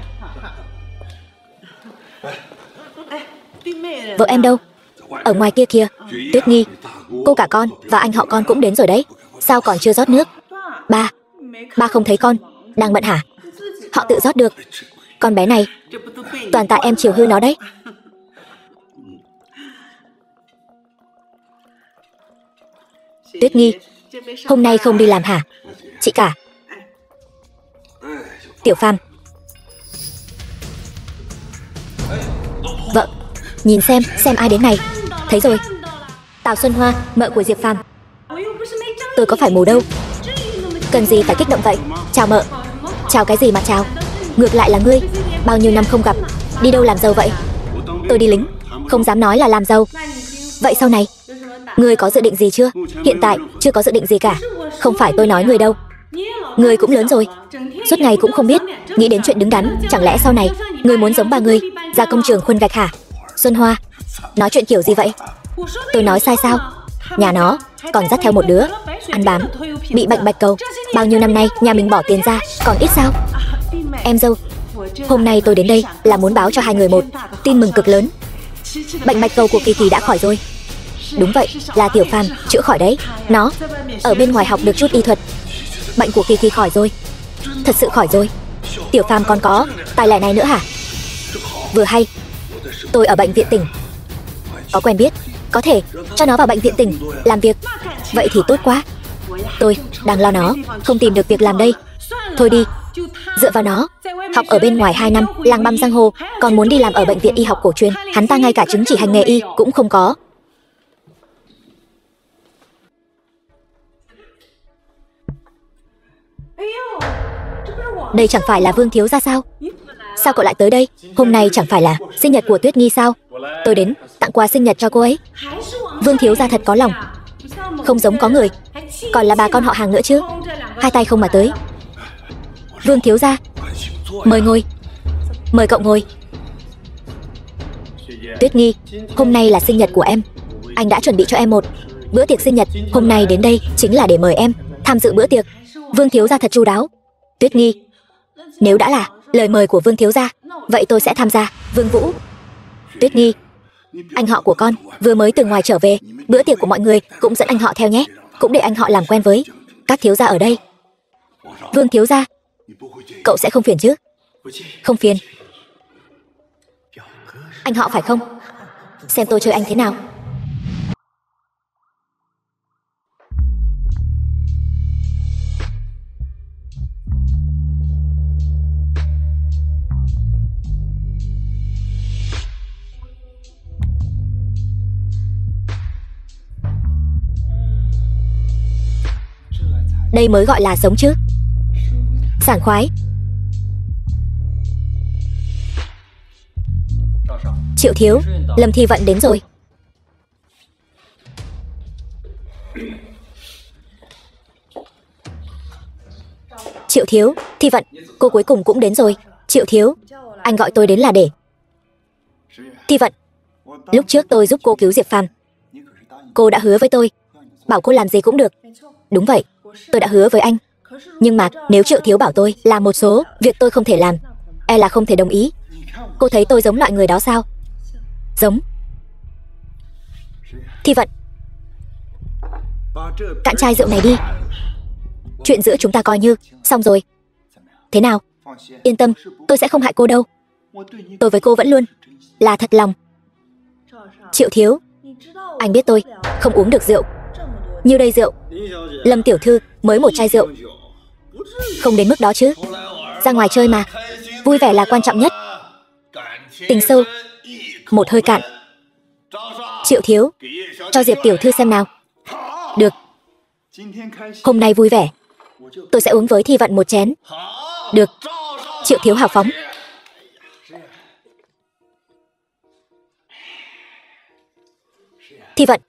Vợ em đâu? Ở ngoài kia kìa. Tuyết Nhi, cô cả con và anh họ con cũng đến rồi đấy. Sao còn chưa rót nước? Ba không thấy con đang bận hả? Họ tự rót được. Con bé này toàn tại em chiều hư nó đấy. Tuyết Nhi, hôm nay không đi làm hả? Chị cả, Tiểu Phàm. Vợ, nhìn xem ai đến này. Thấy rồi. Tào Xuân Hoa, mợ của Diệp Phàm. Tôi có phải mù đâu. Cần gì phải kích động vậy? Chào mợ. Chào cái gì mà chào? Ngược lại là ngươi, bao nhiêu năm không gặp, đi đâu làm dâu vậy? Tôi đi lính, không dám nói là làm dâu. Vậy sau này, ngươi có dự định gì chưa? Hiện tại, chưa có dự định gì cả. Không phải tôi nói ngươi đâu. Ngươi cũng lớn rồi, suốt ngày cũng không biết nghĩ đến chuyện đứng đắn. Chẳng lẽ sau này ngươi muốn giống ba ngươi, ra công trường khuân gạch hả? Xuân Hoa, nói chuyện kiểu gì vậy? Tôi nói sai sao? Nhà nó còn dắt theo một đứa ăn bám, bị bệnh bạch cầu. Bao nhiêu năm nay nhà mình bỏ tiền ra, còn ít sao? Em dâu, hôm nay tôi đến đây là muốn báo cho hai người một tin mừng cực lớn. Bệnh bạch cầu của Kỳ Kỳ đã khỏi rồi. Đúng vậy, là Tiểu Phàm chữa khỏi đấy. Nó ở bên ngoài học được chút y thuật. Bệnh của Kỳ Kỳ khỏi rồi. Thật sự khỏi rồi. Tiểu Phàm còn có tài lẻ này nữa hả? Vừa hay, tôi ở bệnh viện tỉnh có quen biết, có thể cho nó vào bệnh viện tỉnh làm việc. Vậy thì tốt quá. Tôi đang lo nó không tìm được việc làm đây. Thôi đi, dựa vào nó học ở bên ngoài 2 năm, làng băm giang hồ, còn muốn đi làm ở bệnh viện y học cổ truyền. Hắn ta ngay cả chứng chỉ hành nghề y cũng không có. Đây chẳng phải là Vương thiếu gia sao? Sao cậu lại tới đây? Hôm nay chẳng phải là sinh nhật của Tuyết Nghi sao? Tôi đến tặng quà sinh nhật cho cô ấy. Vương thiếu gia thật có lòng, không giống có người, còn là bà con họ hàng nữa chứ. Hai tay không mà tới. Vương thiếu gia, mời ngồi. Mời cậu ngồi. Tuyết Nghi, hôm nay là sinh nhật của em. Anh đã chuẩn bị cho em một bữa tiệc sinh nhật. Hôm nay đến đây chính là để mời em tham dự bữa tiệc. Vương thiếu gia thật chu đáo. Tuyết Nghi, nếu đã là lời mời của Vương thiếu gia, vậy tôi sẽ tham gia. Vương Vũ. Tuyết Nghi, anh họ của con vừa mới từ ngoài trở về, bữa tiệc của mọi người cũng dẫn anh họ theo nhé. Cũng để anh họ làm quen với các thiếu gia ở đây. Vương thiếu gia, cậu sẽ không phiền chứ? Không phiền. Anh họ phải không? Xem tôi chơi anh thế nào. Đây mới gọi là sống chứ. Sảng khoái. Triệu thiếu, Lâm Thi Vận đến rồi. Triệu thiếu, Thi Vận, cô cuối cùng cũng đến rồi. Triệu thiếu, anh gọi tôi đến là để... Thi Vận, lúc trước tôi giúp cô cứu Diệp Phàm. Cô đã hứa với tôi, bảo cô làm gì cũng được. Đúng vậy, tôi đã hứa với anh. Nhưng mà nếu Triệu thiếu bảo tôi làm một số việc tôi không thể làm, e là không thể đồng ý. Cô thấy tôi giống loại người đó sao? Giống. Thi Vận, cạn chai rượu này đi. Chuyện giữa chúng ta coi như xong rồi. Thế nào? Yên tâm, tôi sẽ không hại cô đâu. Tôi với cô vẫn luôn là thật lòng. Triệu thiếu, anh biết tôi không uống được rượu. Nhiêu đây rượu? Lâm tiểu thư mới một chai rượu. Không đến mức đó chứ. Ra ngoài chơi mà, vui vẻ là quan trọng nhất. Tình sâu một hơi cạn. Triệu thiếu, cho Diệp tiểu thư xem nào. Được. Hôm nay vui vẻ, tôi sẽ uống với Thi Vận một chén. Được. Triệu thiếu hào phóng. Thi Vận,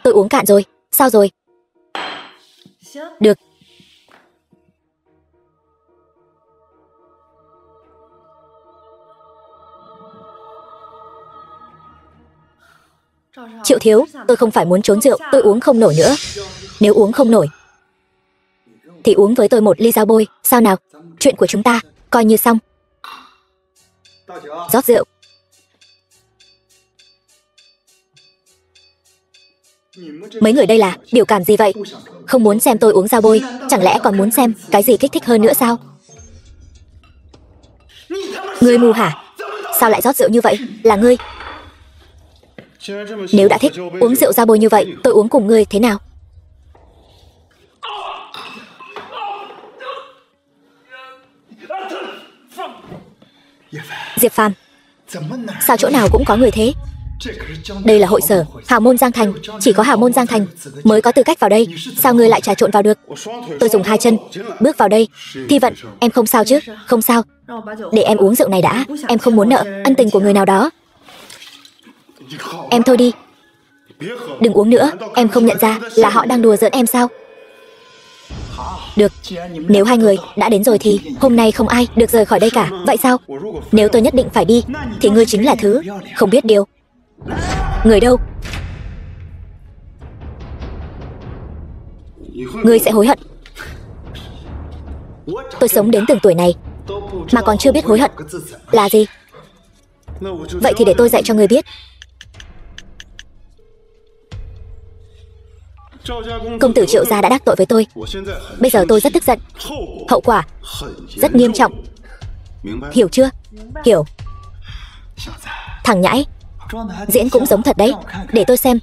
tôi uống cạn rồi. Sao rồi? Được. Triệu thiếu, tôi không phải muốn trốn rượu, tôi uống không nổi nữa. Nếu uống không nổi thì uống với tôi một ly dao bôi, sao nào? Chuyện của chúng ta coi như xong. Rót rượu. Mấy người đây là biểu cảm gì vậy? Không muốn xem tôi uống dao bôi, chẳng lẽ còn muốn xem cái gì kích thích hơn nữa sao? Ngươi mù hả? Sao lại rót rượu như vậy? Là ngươi. Nếu đã thích uống rượu dao bôi như vậy, tôi uống cùng ngươi thế nào? Diệp Phàm, sao chỗ nào cũng có người thế? Đây là hội sở Hào Môn Giang Thành, chỉ có Hào Môn Giang Thành mới có tư cách vào đây. Sao ngươi lại trà trộn vào được? Tôi dùng 2 chân bước vào đây. Thi Vận, em không sao chứ? Không sao. Để em uống rượu này đã. Em không muốn nợ ân tình của người nào đó. Em thôi đi. Đừng uống nữa. Em không nhận ra là họ đang đùa giỡn em sao? Được, nếu hai người đã đến rồi thì hôm nay không ai được rời khỏi đây cả. Vậy sao? Nếu tôi nhất định phải đi thì ngươi chính là thứ không biết điều. Người đâu? Ngươi sẽ hối hận. Tôi sống đến từng tuổi này mà còn chưa biết hối hận là gì. Vậy thì để tôi dạy cho ngươi biết. Công tử Triệu gia đã đắc tội với tôi. Bây giờ tôi rất tức giận. Hậu quả rất nghiêm trọng. Hiểu chưa? Hiểu. Thằng nhãi, diễn cũng giống thật đấy. Để tôi xem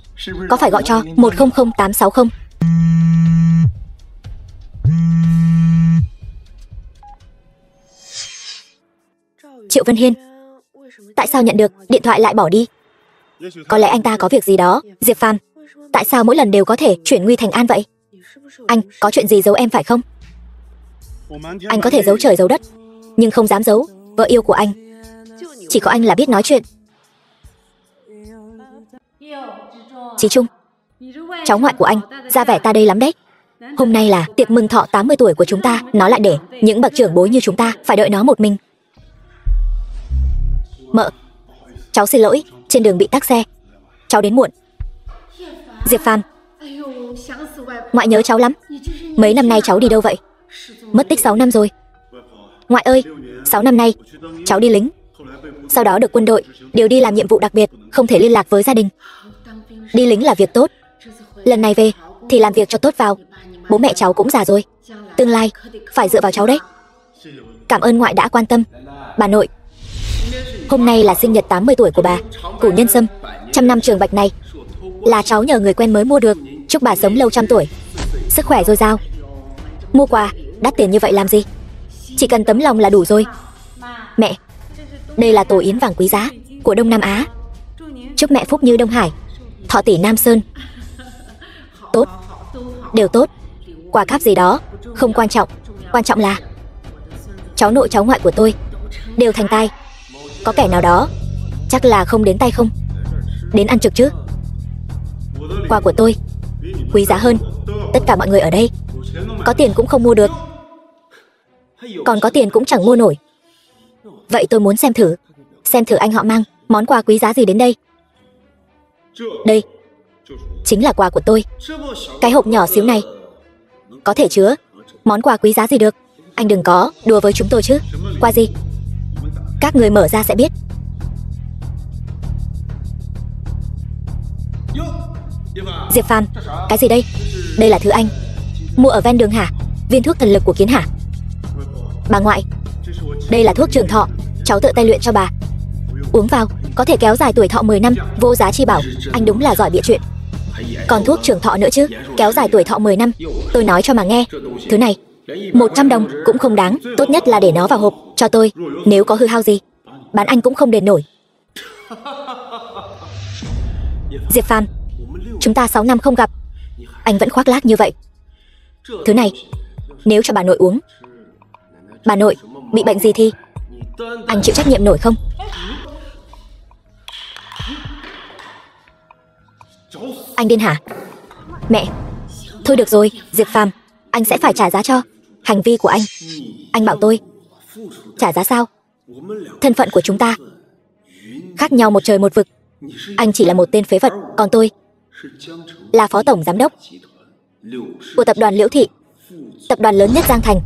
có phải gọi cho 100860. Triệu Vân Hiên, tại sao nhận được điện thoại lại bỏ đi? Có lẽ anh ta có việc gì đó. Diệp Phàm, tại sao mỗi lần đều có thể chuyển nguy thành an vậy? Anh có chuyện gì giấu em phải không? Anh có thể giấu trời giấu đất, nhưng không dám giấu vợ yêu của anh. Chỉ có anh là biết nói chuyện. Chí Trung, cháu ngoại của anh ra vẻ ta đây lắm đấy. Hôm nay là tiệc mừng thọ 80 tuổi của chúng ta. Nó lại để những bậc trưởng bối như chúng ta phải đợi nó một mình. Mợ, cháu xin lỗi, trên đường bị tắc xe, cháu đến muộn. Diệp Phàm, ngoại nhớ cháu lắm. Mấy năm nay cháu đi đâu vậy? Mất tích 6 năm rồi. Ngoại ơi, 6 năm nay cháu đi lính, sau đó được quân đội điều đi làm nhiệm vụ đặc biệt, không thể liên lạc với gia đình. Đi lính là việc tốt, lần này về thì làm việc cho tốt vào. Bố mẹ cháu cũng già rồi, tương lai phải dựa vào cháu đấy. Cảm ơn ngoại đã quan tâm. Bà nội, hôm nay là sinh nhật 80 tuổi của bà. Củ nhân sâm 100 năm trường bạch này là cháu nhờ người quen mới mua được. Chúc bà sống lâu trăm tuổi, sức khỏe dồi dào. Mua quà đắt tiền như vậy làm gì? Chỉ cần tấm lòng là đủ rồi. Mẹ, đây là tổ yến vàng quý giá của Đông Nam Á. Chúc mẹ phúc như Đông Hải, thọ tỷ Nam Sơn. Tốt, đều tốt. Quà cáp gì đó không quan trọng, quan trọng là cháu nội cháu ngoại của tôi đều thành tài. Có kẻ nào đó chắc là không đến tay không? Đến ăn trực chứ. Quà của tôi quý giá hơn tất cả mọi người ở đây. Có tiền cũng không mua được, còn có tiền cũng chẳng mua nổi. Vậy tôi muốn xem thử anh họ mang món quà quý giá gì đến đây. Đây chính là quà của tôi. Cái hộp nhỏ xíu này có thể chứa món quà quý giá gì được. Anh đừng có đùa với chúng tôi chứ. Quà gì? Các người mở ra sẽ biết. Diệp Phàm, cái gì đây? Đây là thứ anh mua ở ven đường hả? Viên thuốc thần lực của Kiến hả? Bà ngoại, đây là thuốc trường thọ, cháu tự tay luyện cho bà. Uống vào có thể kéo dài tuổi thọ 10 năm, vô giá chi bảo. Anh đúng là giỏi bịa chuyện. Còn thuốc trường thọ nữa chứ, kéo dài tuổi thọ 10 năm. Tôi nói cho mà nghe, thứ này 100 đồng cũng không đáng. Tốt nhất là để nó vào hộp cho tôi. Nếu có hư hao gì, bán anh cũng không đền nổi. Diệp Phàm, chúng ta 6 năm không gặp, anh vẫn khoác lác như vậy. Thứ này nếu cho bà nội uống, bà nội bị bệnh gì thì anh chịu trách nhiệm nổi không? Anh điên hả? Mẹ, thôi được rồi, Diệp Phàm, anh sẽ phải trả giá cho hành vi của anh. Anh bảo tôi trả giá sao? Thân phận của chúng ta khác nhau một trời một vực. Anh chỉ là một tên phế vật, còn tôi là phó tổng giám đốc của tập đoàn Liễu Thị, tập đoàn lớn nhất Giang Thành.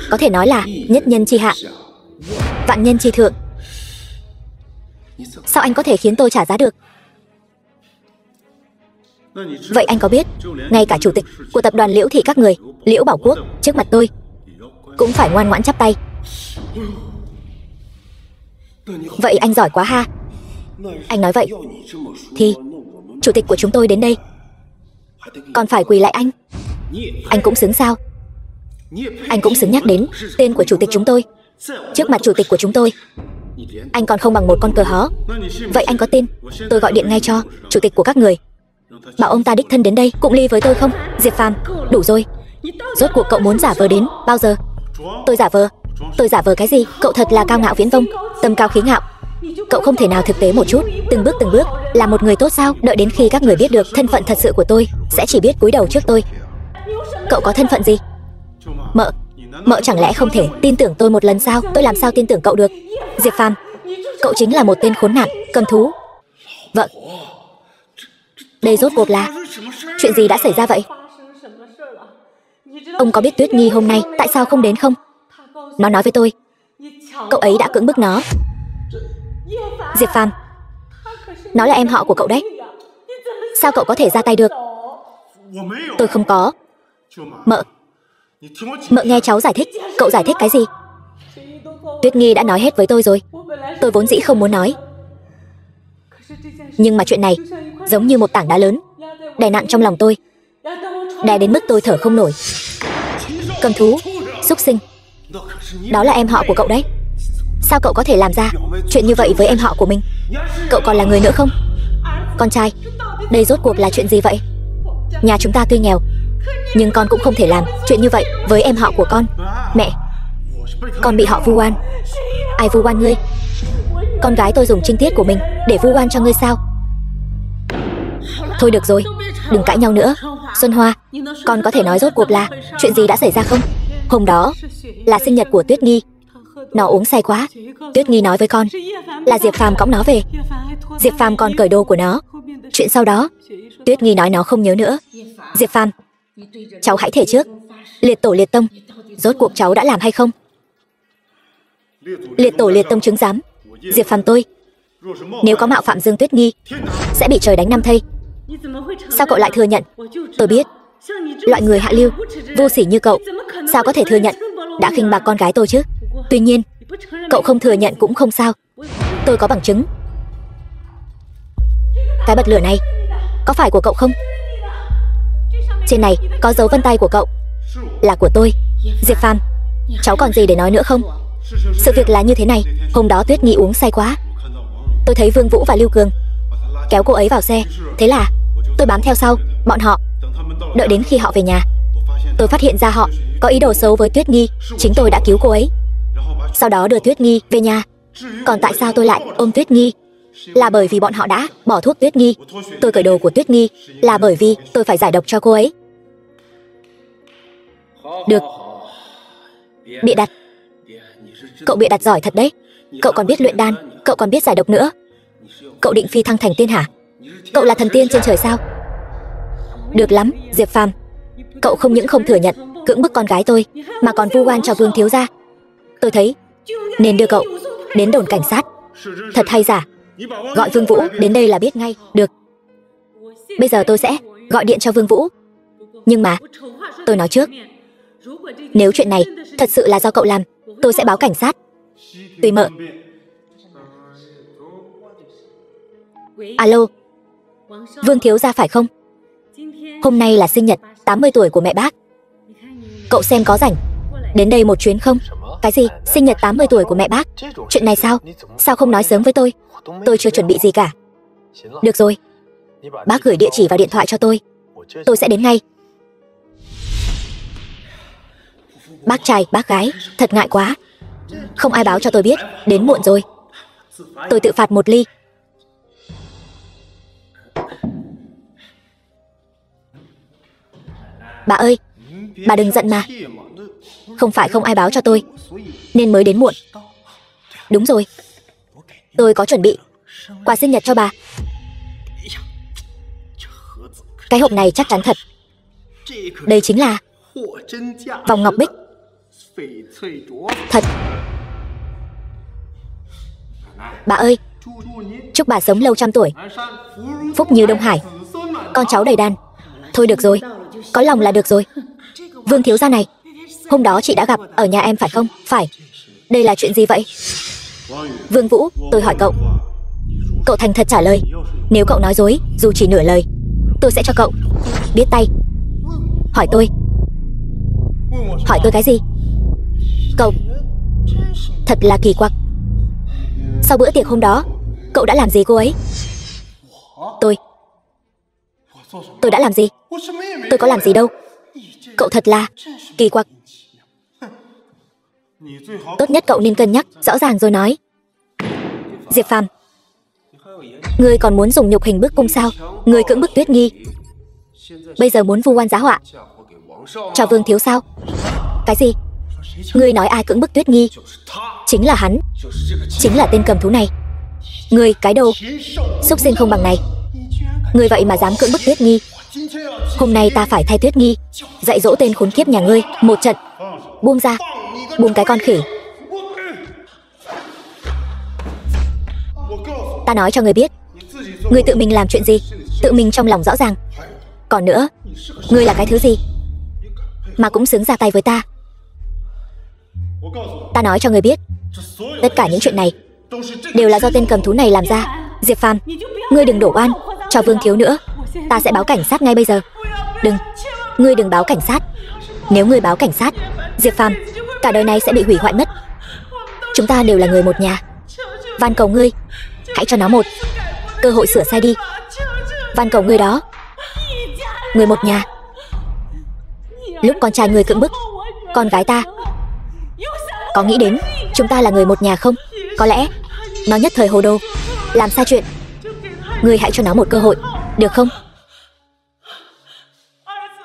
Có thể nói là nhất nhân chi hạ, vạn nhân chi thượng. Sao anh có thể khiến tôi trả giá được? Vậy anh có biết ngay cả chủ tịch của tập đoàn Liễu Thị các người, Liễu Bảo Quốc, trước mặt tôi cũng phải ngoan ngoãn chắp tay. Vậy anh giỏi quá ha. Anh nói vậy thì chủ tịch của chúng tôi đến đây còn phải quỳ lại anh. Anh cũng xứng sao? Anh cũng xứng nhắc đến tên của chủ tịch chúng tôi trước mặt chủ tịch của chúng tôi. Anh còn không bằng một con cờ hó. Vậy anh có tin tôi gọi điện ngay cho chủ tịch của các người, bảo ông ta đích thân đến đây cụng ly với tôi không? Diệp Phàm, đủ rồi. Rốt cuộc cậu muốn giả vờ đến bao giờ? Tôi giả vờ? Tôi giả vờ cái gì? Cậu thật là cao ngạo viễn vông, tâm cao khí ngạo. Cậu không thể nào thực tế một chút, từng bước là một người tốt sao? Đợi đến khi các người biết được thân phận thật sự của tôi, sẽ chỉ biết cúi đầu trước tôi. Cậu có thân phận gì? Mợ chẳng lẽ không thể tin tưởng tôi một lần sao? Tôi làm sao tin tưởng cậu được? Diệp Phàm, cậu chính là một tên khốn nạn, cầm thú. Vâng. Đây rốt cuộc là chuyện gì đã xảy ra vậy? Ông có biết Tuyết Nhi hôm nay tại sao không đến không? Nó nói với tôi, cậu ấy đã cưỡng bức nó. Diệp Phàm, nó là em họ của cậu đấy. Sao cậu có thể ra tay được? Tôi không có. Mợ nghe cháu giải thích. Cậu giải thích cái gì? Tuyết Nhi đã nói hết với tôi rồi. Tôi vốn dĩ không muốn nói, nhưng mà chuyện này giống như một tảng đá lớn đè nặng trong lòng tôi, đè đến mức tôi thở không nổi. Cầm thú, xúc sinh, đó là em họ của cậu đấy. Sao cậu có thể làm ra chuyện như vậy với em họ của mình? Cậu còn là người nữa không? Con trai, đây rốt cuộc là chuyện gì vậy? Nhà chúng ta tuy nghèo, nhưng con cũng không thể làm chuyện như vậy với em họ của con. Mẹ, con bị họ vu oan. Ai vu oan ngươi? Con gái tôi dùng trinh tiết của mình để vu oan cho ngươi sao? Thôi được rồi, đừng cãi nhau nữa. Xuân Hoa, con có thể nói rốt cuộc là chuyện gì đã xảy ra không? Hôm đó là sinh nhật của Tuyết Nhi. Nó uống say quá. Tuyết Nhi nói với con là Diệp Phàm cõng nó về. Diệp Phàm còn cởi đồ của nó. Chuyện sau đó Tuyết Nhi nói nó không nhớ nữa. Diệp Phàm, cháu hãy thề trước liệt tổ liệt tông, rốt cuộc cháu đã làm hay không? Liệt tổ liệt tông chứng giám. Diệp Phàm, tôi nếu có mạo phạm Dương Tuyết Nhi sẽ bị trời đánh năm thây. Sao cậu lại thừa nhận? Tôi biết loại người hạ lưu vô sỉ như cậu sao có thể thừa nhận đã khinh bạc con gái tôi chứ. Tuy nhiên cậu không thừa nhận cũng không sao, tôi có bằng chứng. Cái bật lửa này có phải của cậu không? Trên này có dấu vân tay của cậu, là của tôi. Diệp Phàm, cháu còn gì để nói nữa không? Sự việc là như thế này. Hôm đó Tuyết Nhi uống say quá. Tôi thấy Vương Vũ và Lưu Cường kéo cô ấy vào xe. Thế là tôi bám theo sau bọn họ. Đợi đến khi họ về nhà, tôi phát hiện ra họ có ý đồ xấu với Tuyết Nhi. Chính tôi đã cứu cô ấy, sau đó đưa Tuyết Nhi về nhà. Còn tại sao tôi lại ôm Tuyết Nhi? Là bởi vì bọn họ đã bỏ thuốc Tuyết Nhi. Tôi cởi đồ của Tuyết Nhi là bởi vì tôi phải giải độc cho cô ấy. Được. Bịa đặt. Cậu bịa đặt giỏi thật đấy. Cậu còn biết luyện đan, cậu còn biết giải độc nữa. Cậu định phi thăng thành tiên hả? Cậu là thần tiên trên trời sao? Được lắm, Diệp Phàm, cậu không những không thừa nhận cưỡng bức con gái tôi, mà còn vu oan cho Vương thiếu gia. Tôi thấy nên đưa cậu đến đồn cảnh sát. Thật hay giả? Gọi Vương Vũ đến đây là biết ngay. Được. Bây giờ tôi sẽ gọi điện cho Vương Vũ. Nhưng mà tôi nói trước, nếu chuyện này thật sự là do cậu làm, tôi sẽ báo cảnh sát. Tùy mợ. Alo, Vương thiếu gia phải không? Hôm nay là sinh nhật 80 tuổi của mẹ bác. Cậu xem có rảnh đến đây một chuyến không? Cái gì? Sinh nhật 80 tuổi của mẹ bác? Chuyện này sao? Sao không nói sớm với tôi? Tôi chưa chuẩn bị gì cả. Được rồi, bác gửi địa chỉ vào điện thoại cho tôi sẽ đến ngay. Bác trai, bác gái, thật ngại quá. Không ai báo cho tôi biết, đến muộn rồi. Tôi tự phạt một ly. Bà ơi, bà đừng giận mà. Không phải không ai báo cho tôi nên mới đến muộn. Đúng rồi, tôi có chuẩn bị quà sinh nhật cho bà. Cái hộp này chắc chắn thật. Đây chính là vòng ngọc bích. Thật. Bà ơi, chúc bà sống lâu trăm tuổi, phúc như Đông Hải, con cháu đầy đàn. Thôi được rồi, có lòng là được rồi. Vương thiếu gia này, hôm đó chị đã gặp ở nhà em phải không? Phải. Đây là chuyện gì vậy? Vương Vũ, tôi hỏi cậu. Cậu thành thật trả lời. Nếu cậu nói dối, dù chỉ nửa lời, tôi sẽ cho cậu biết tay. Hỏi tôi. Hỏi tôi cái gì? Cậu thật là kỳ quặc. Sau bữa tiệc hôm đó, cậu đã làm gì cô ấy? Tôi đã làm gì? Tôi có làm gì đâu. Cậu thật là kỳ quặc. Tốt nhất cậu nên cân nhắc rõ ràng rồi nói. Diệp Phàm, ngươi còn muốn dùng nhục hình bức cung sao? Ngươi cưỡng bức Tuyết Nghi, bây giờ muốn vu oan giá họa cho Vương thiếu sao? Cái gì? Ngươi nói ai cưỡng bức Tuyết Nghi? Chính là hắn, chính là tên cầm thú này. Ngươi cái đồ xúc sinh không bằng này, ngươi vậy mà dám cưỡng bức Tuyết Nghi. Hôm nay ta phải thay Tuyết Nghi dạy dỗ tên khốn kiếp nhà ngươi một trận. Buông ra, buông cái con khỉ. Ta nói cho ngươi biết, ngươi tự mình làm chuyện gì, tự mình trong lòng rõ ràng. Còn nữa, ngươi là cái thứ gì mà cũng xứng ra tay với ta? Ta nói cho ngươi biết, tất cả những chuyện này đều là do tên cầm thú này làm ra. Diệp Phàm, ngươi đừng đổ oan cho Vương thiếu nữa. Ta sẽ báo cảnh sát ngay bây giờ. Đừng, ngươi đừng báo cảnh sát. Nếu ngươi báo cảnh sát, Diệp Phàm, cả đời này sẽ bị hủy hoại mất. Chúng ta đều là người một nhà. Van cầu ngươi, hãy cho nó một cơ hội sửa sai đi. Van cầu ngươi đó. Người một nhà. Lúc con trai ngươi cưỡng bức con gái ta, có nghĩ đến chúng ta là người một nhà không? Có lẽ nó nhất thời hồ đồ, làm sai chuyện. Ngươi hãy cho nó một cơ hội, được không?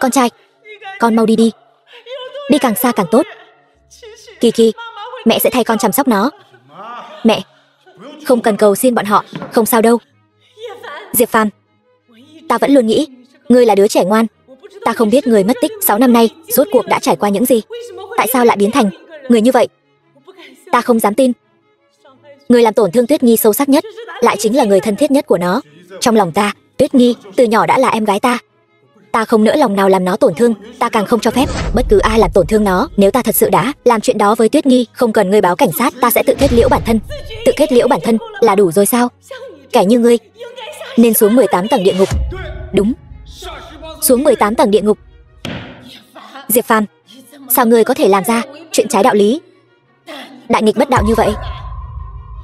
Con trai, con mau đi đi. Đi càng xa càng tốt. Kiki, mẹ sẽ thay con chăm sóc nó. Mẹ, không cần cầu xin bọn họ, không sao đâu. Diệp Phàm, ta vẫn luôn nghĩ ngươi là đứa trẻ ngoan. Ta không biết người mất tích 6 năm nay rốt cuộc đã trải qua những gì. Tại sao lại biến thành người như vậy? Ta không dám tin. Người làm tổn thương Tuyết Nghi sâu sắc nhất lại chính là người thân thiết nhất của nó. Trong lòng ta, Tuyết Nghi từ nhỏ đã là em gái ta. Ta không nỡ lòng nào làm nó tổn thương. Ta càng không cho phép bất cứ ai làm tổn thương nó. Nếu ta thật sự đã làm chuyện đó với Tuyết Nghi, không cần ngươi báo cảnh sát, ta sẽ tự kết liễu bản thân. Tự kết liễu bản thân là đủ rồi sao? Kẻ như ngươi nên xuống 18 tầng địa ngục. Đúng, xuống 18 tầng địa ngục. Diệp Phàm, sao ngươi có thể làm ra chuyện trái đạo lý, đại nghịch bất đạo như vậy?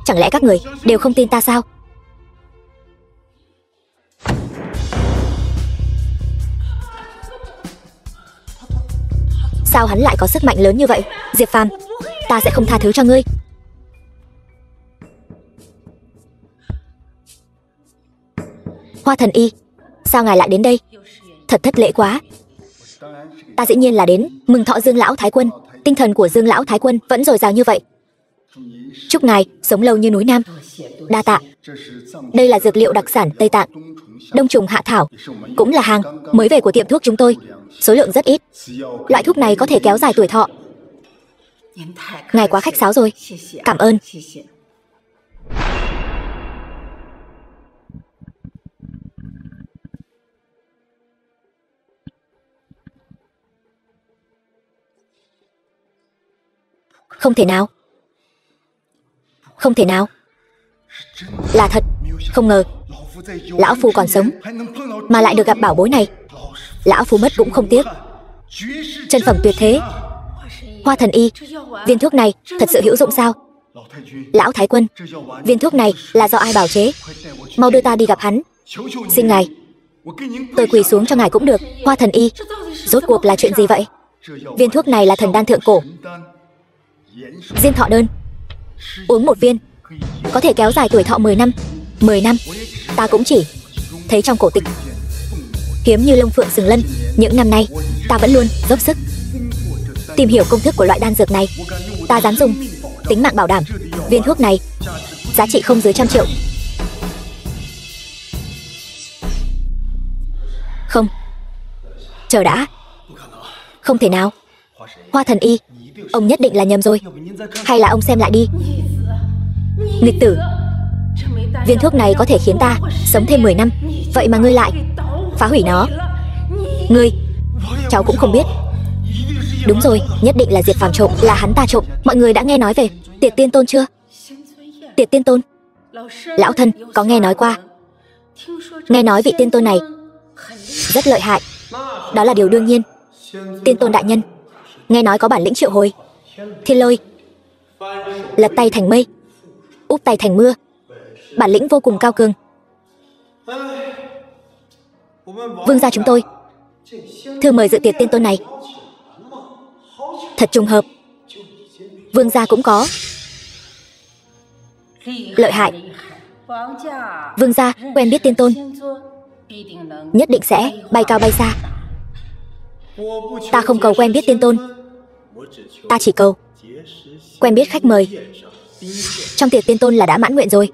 Chẳng lẽ các người đều không tin ta sao? Sao hắn lại có sức mạnh lớn như vậy? Diệp Phàm, ta sẽ không tha thứ cho ngươi. Hoa Thần Y, sao ngài lại đến đây? Thật thất lễ quá. Ta dĩ nhiên là đến mừng thọ Dương lão thái quân. Tinh thần của Dương lão thái quân vẫn dồi dào như vậy. Chúc ngài sống lâu như núi Nam. Đa tạ. Đây là dược liệu đặc sản Tây Tạng, đông trùng hạ thảo, cũng là hàng mới về của tiệm thuốc chúng tôi. Số lượng rất ít. Loại thuốc này có thể kéo dài tuổi thọ. Ngài quá khách sáo rồi. Cảm ơn. Không thể nào. Không thể nào. Là thật. Không ngờ lão phu còn sống mà lại được gặp bảo bối này. Lão phu mất cũng không tiếc. Chân phẩm tuyệt thế. Hoa Thần Y, viên thuốc này thật sự hữu dụng sao? Lão thái quân, viên thuốc này là do ai bào chế? Mau đưa ta đi gặp hắn. Xin ngài. Tôi quỳ xuống cho ngài cũng được. Hoa Thần Y, rốt cuộc là chuyện gì vậy? Viên thuốc này là thần đan thượng cổ, diên thọ đơn. Uống một viên có thể kéo dài tuổi thọ 10 năm. 10 năm. Ta cũng chỉ thấy trong cổ tịch hiếm như lông phượng sừng lân. Những năm nay ta vẫn luôn dốc sức tìm hiểu công thức của loại đan dược này. Ta dám dùng tính mạng bảo đảm viên thuốc này giá trị không dưới 100 triệu. Không. Chờ đã. Không thể nào. Hoa Thần Y, ông nhất định là nhầm rồi. Hay là ông xem lại đi. Nghịch tử. Viên thuốc này có thể khiến ta sống thêm 10 năm. Vậy mà ngươi lại phá hủy nó. Ngươi, cháu cũng không biết. Đúng rồi, nhất định là Diệp Phàm trộm. Là hắn ta trộm. Mọi người đã nghe nói về Tiệt Tiên Tôn chưa? Tiệt Tiên Tôn, lão thân có nghe nói qua. Nghe nói vị tiên tôn này rất lợi hại. Đó là điều đương nhiên. Tiên tôn đại nhân nghe nói có bản lĩnh triệu hồi thiên lôi, lật tay thành mây. úp tay thành mưa. Bản lĩnh vô cùng cao cường. Vương gia chúng tôi thư mời dự tiệc tiên tôn này. Thật trùng hợp. Vương gia cũng có. Lợi hại. Vương gia quen biết tiên tôn, nhất định sẽ bay cao bay xa. Ta không cầu quen biết tiên tôn, ta chỉ cầu quen biết khách mời. Trong tiệc tiên tôn là đã mãn nguyện rồi.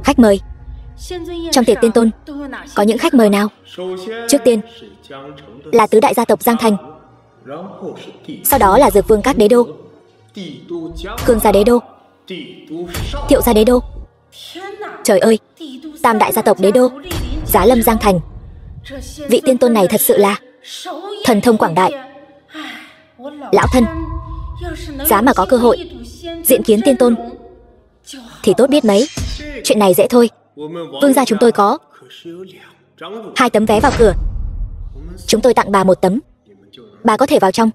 Khách mời trong tiệc tiên tôn có những khách mời nào? Trước tiên là tứ đại gia tộc Giang Thành, sau đó là Dược Vương các đế đô, Cương gia đế đô, Thiệu gia đế đô. Trời ơi, tam đại gia tộc đế đô, giá lâm Giang Thành. Vị tiên tôn này thật sự là thần thông quảng đại. Lão thân, giá mà có cơ hội diện kiến tiên tôn thì tốt biết mấy. Chuyện này dễ thôi. Vương gia chúng tôi có 2 tấm vé vào cửa. Chúng tôi tặng bà 1 tấm. Bà có thể vào trong.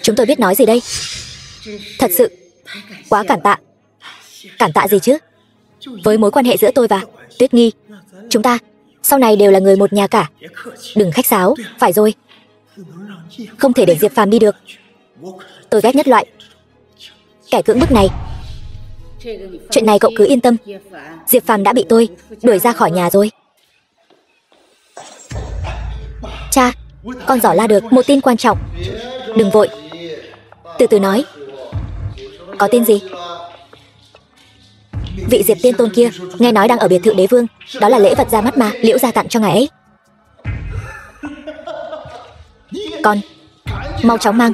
Chúng tôi biết nói gì đây. Thật sự quá cảm tạ. Cảm tạ gì chứ? Với mối quan hệ giữa tôi và Tuyết Nghi, chúng ta sau này đều là người một nhà cả. Đừng khách sáo. Phải rồi, không thể để Diệp Phàm đi được. Tôi ghét nhất loại kẻ cưỡng bức này. Chuyện này cậu cứ yên tâm. Diệp Phàm đã bị tôi đuổi ra khỏi nhà rồi. Cha, con dò la được một tin quan trọng. Đừng vội, từ từ nói. Có tin gì? Vị Diệp tiên tôn kia nghe nói đang ở biệt thự đế vương. Đó là lễ vật ra mắt mà Liễu gia tặng cho ngài ấy. Con mau chóng mang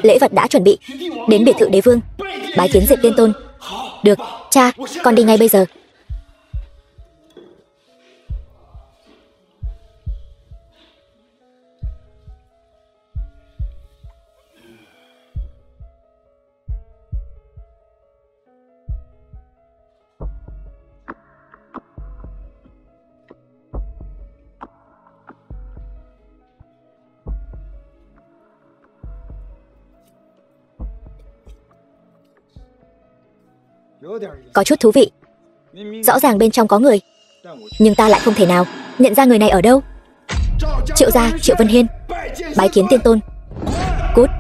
lễ vật đã chuẩn bị đến biệt thự đế vương bái kiến Diệp tiên tôn. Được, cha, con đi ngay bây giờ. Có chút thú vị. Rõ ràng bên trong có người, nhưng ta lại không thể nào nhận ra người này ở đâu. Triệu gia, Triệu Vân Hiên bái kiến tiên tôn. Cút.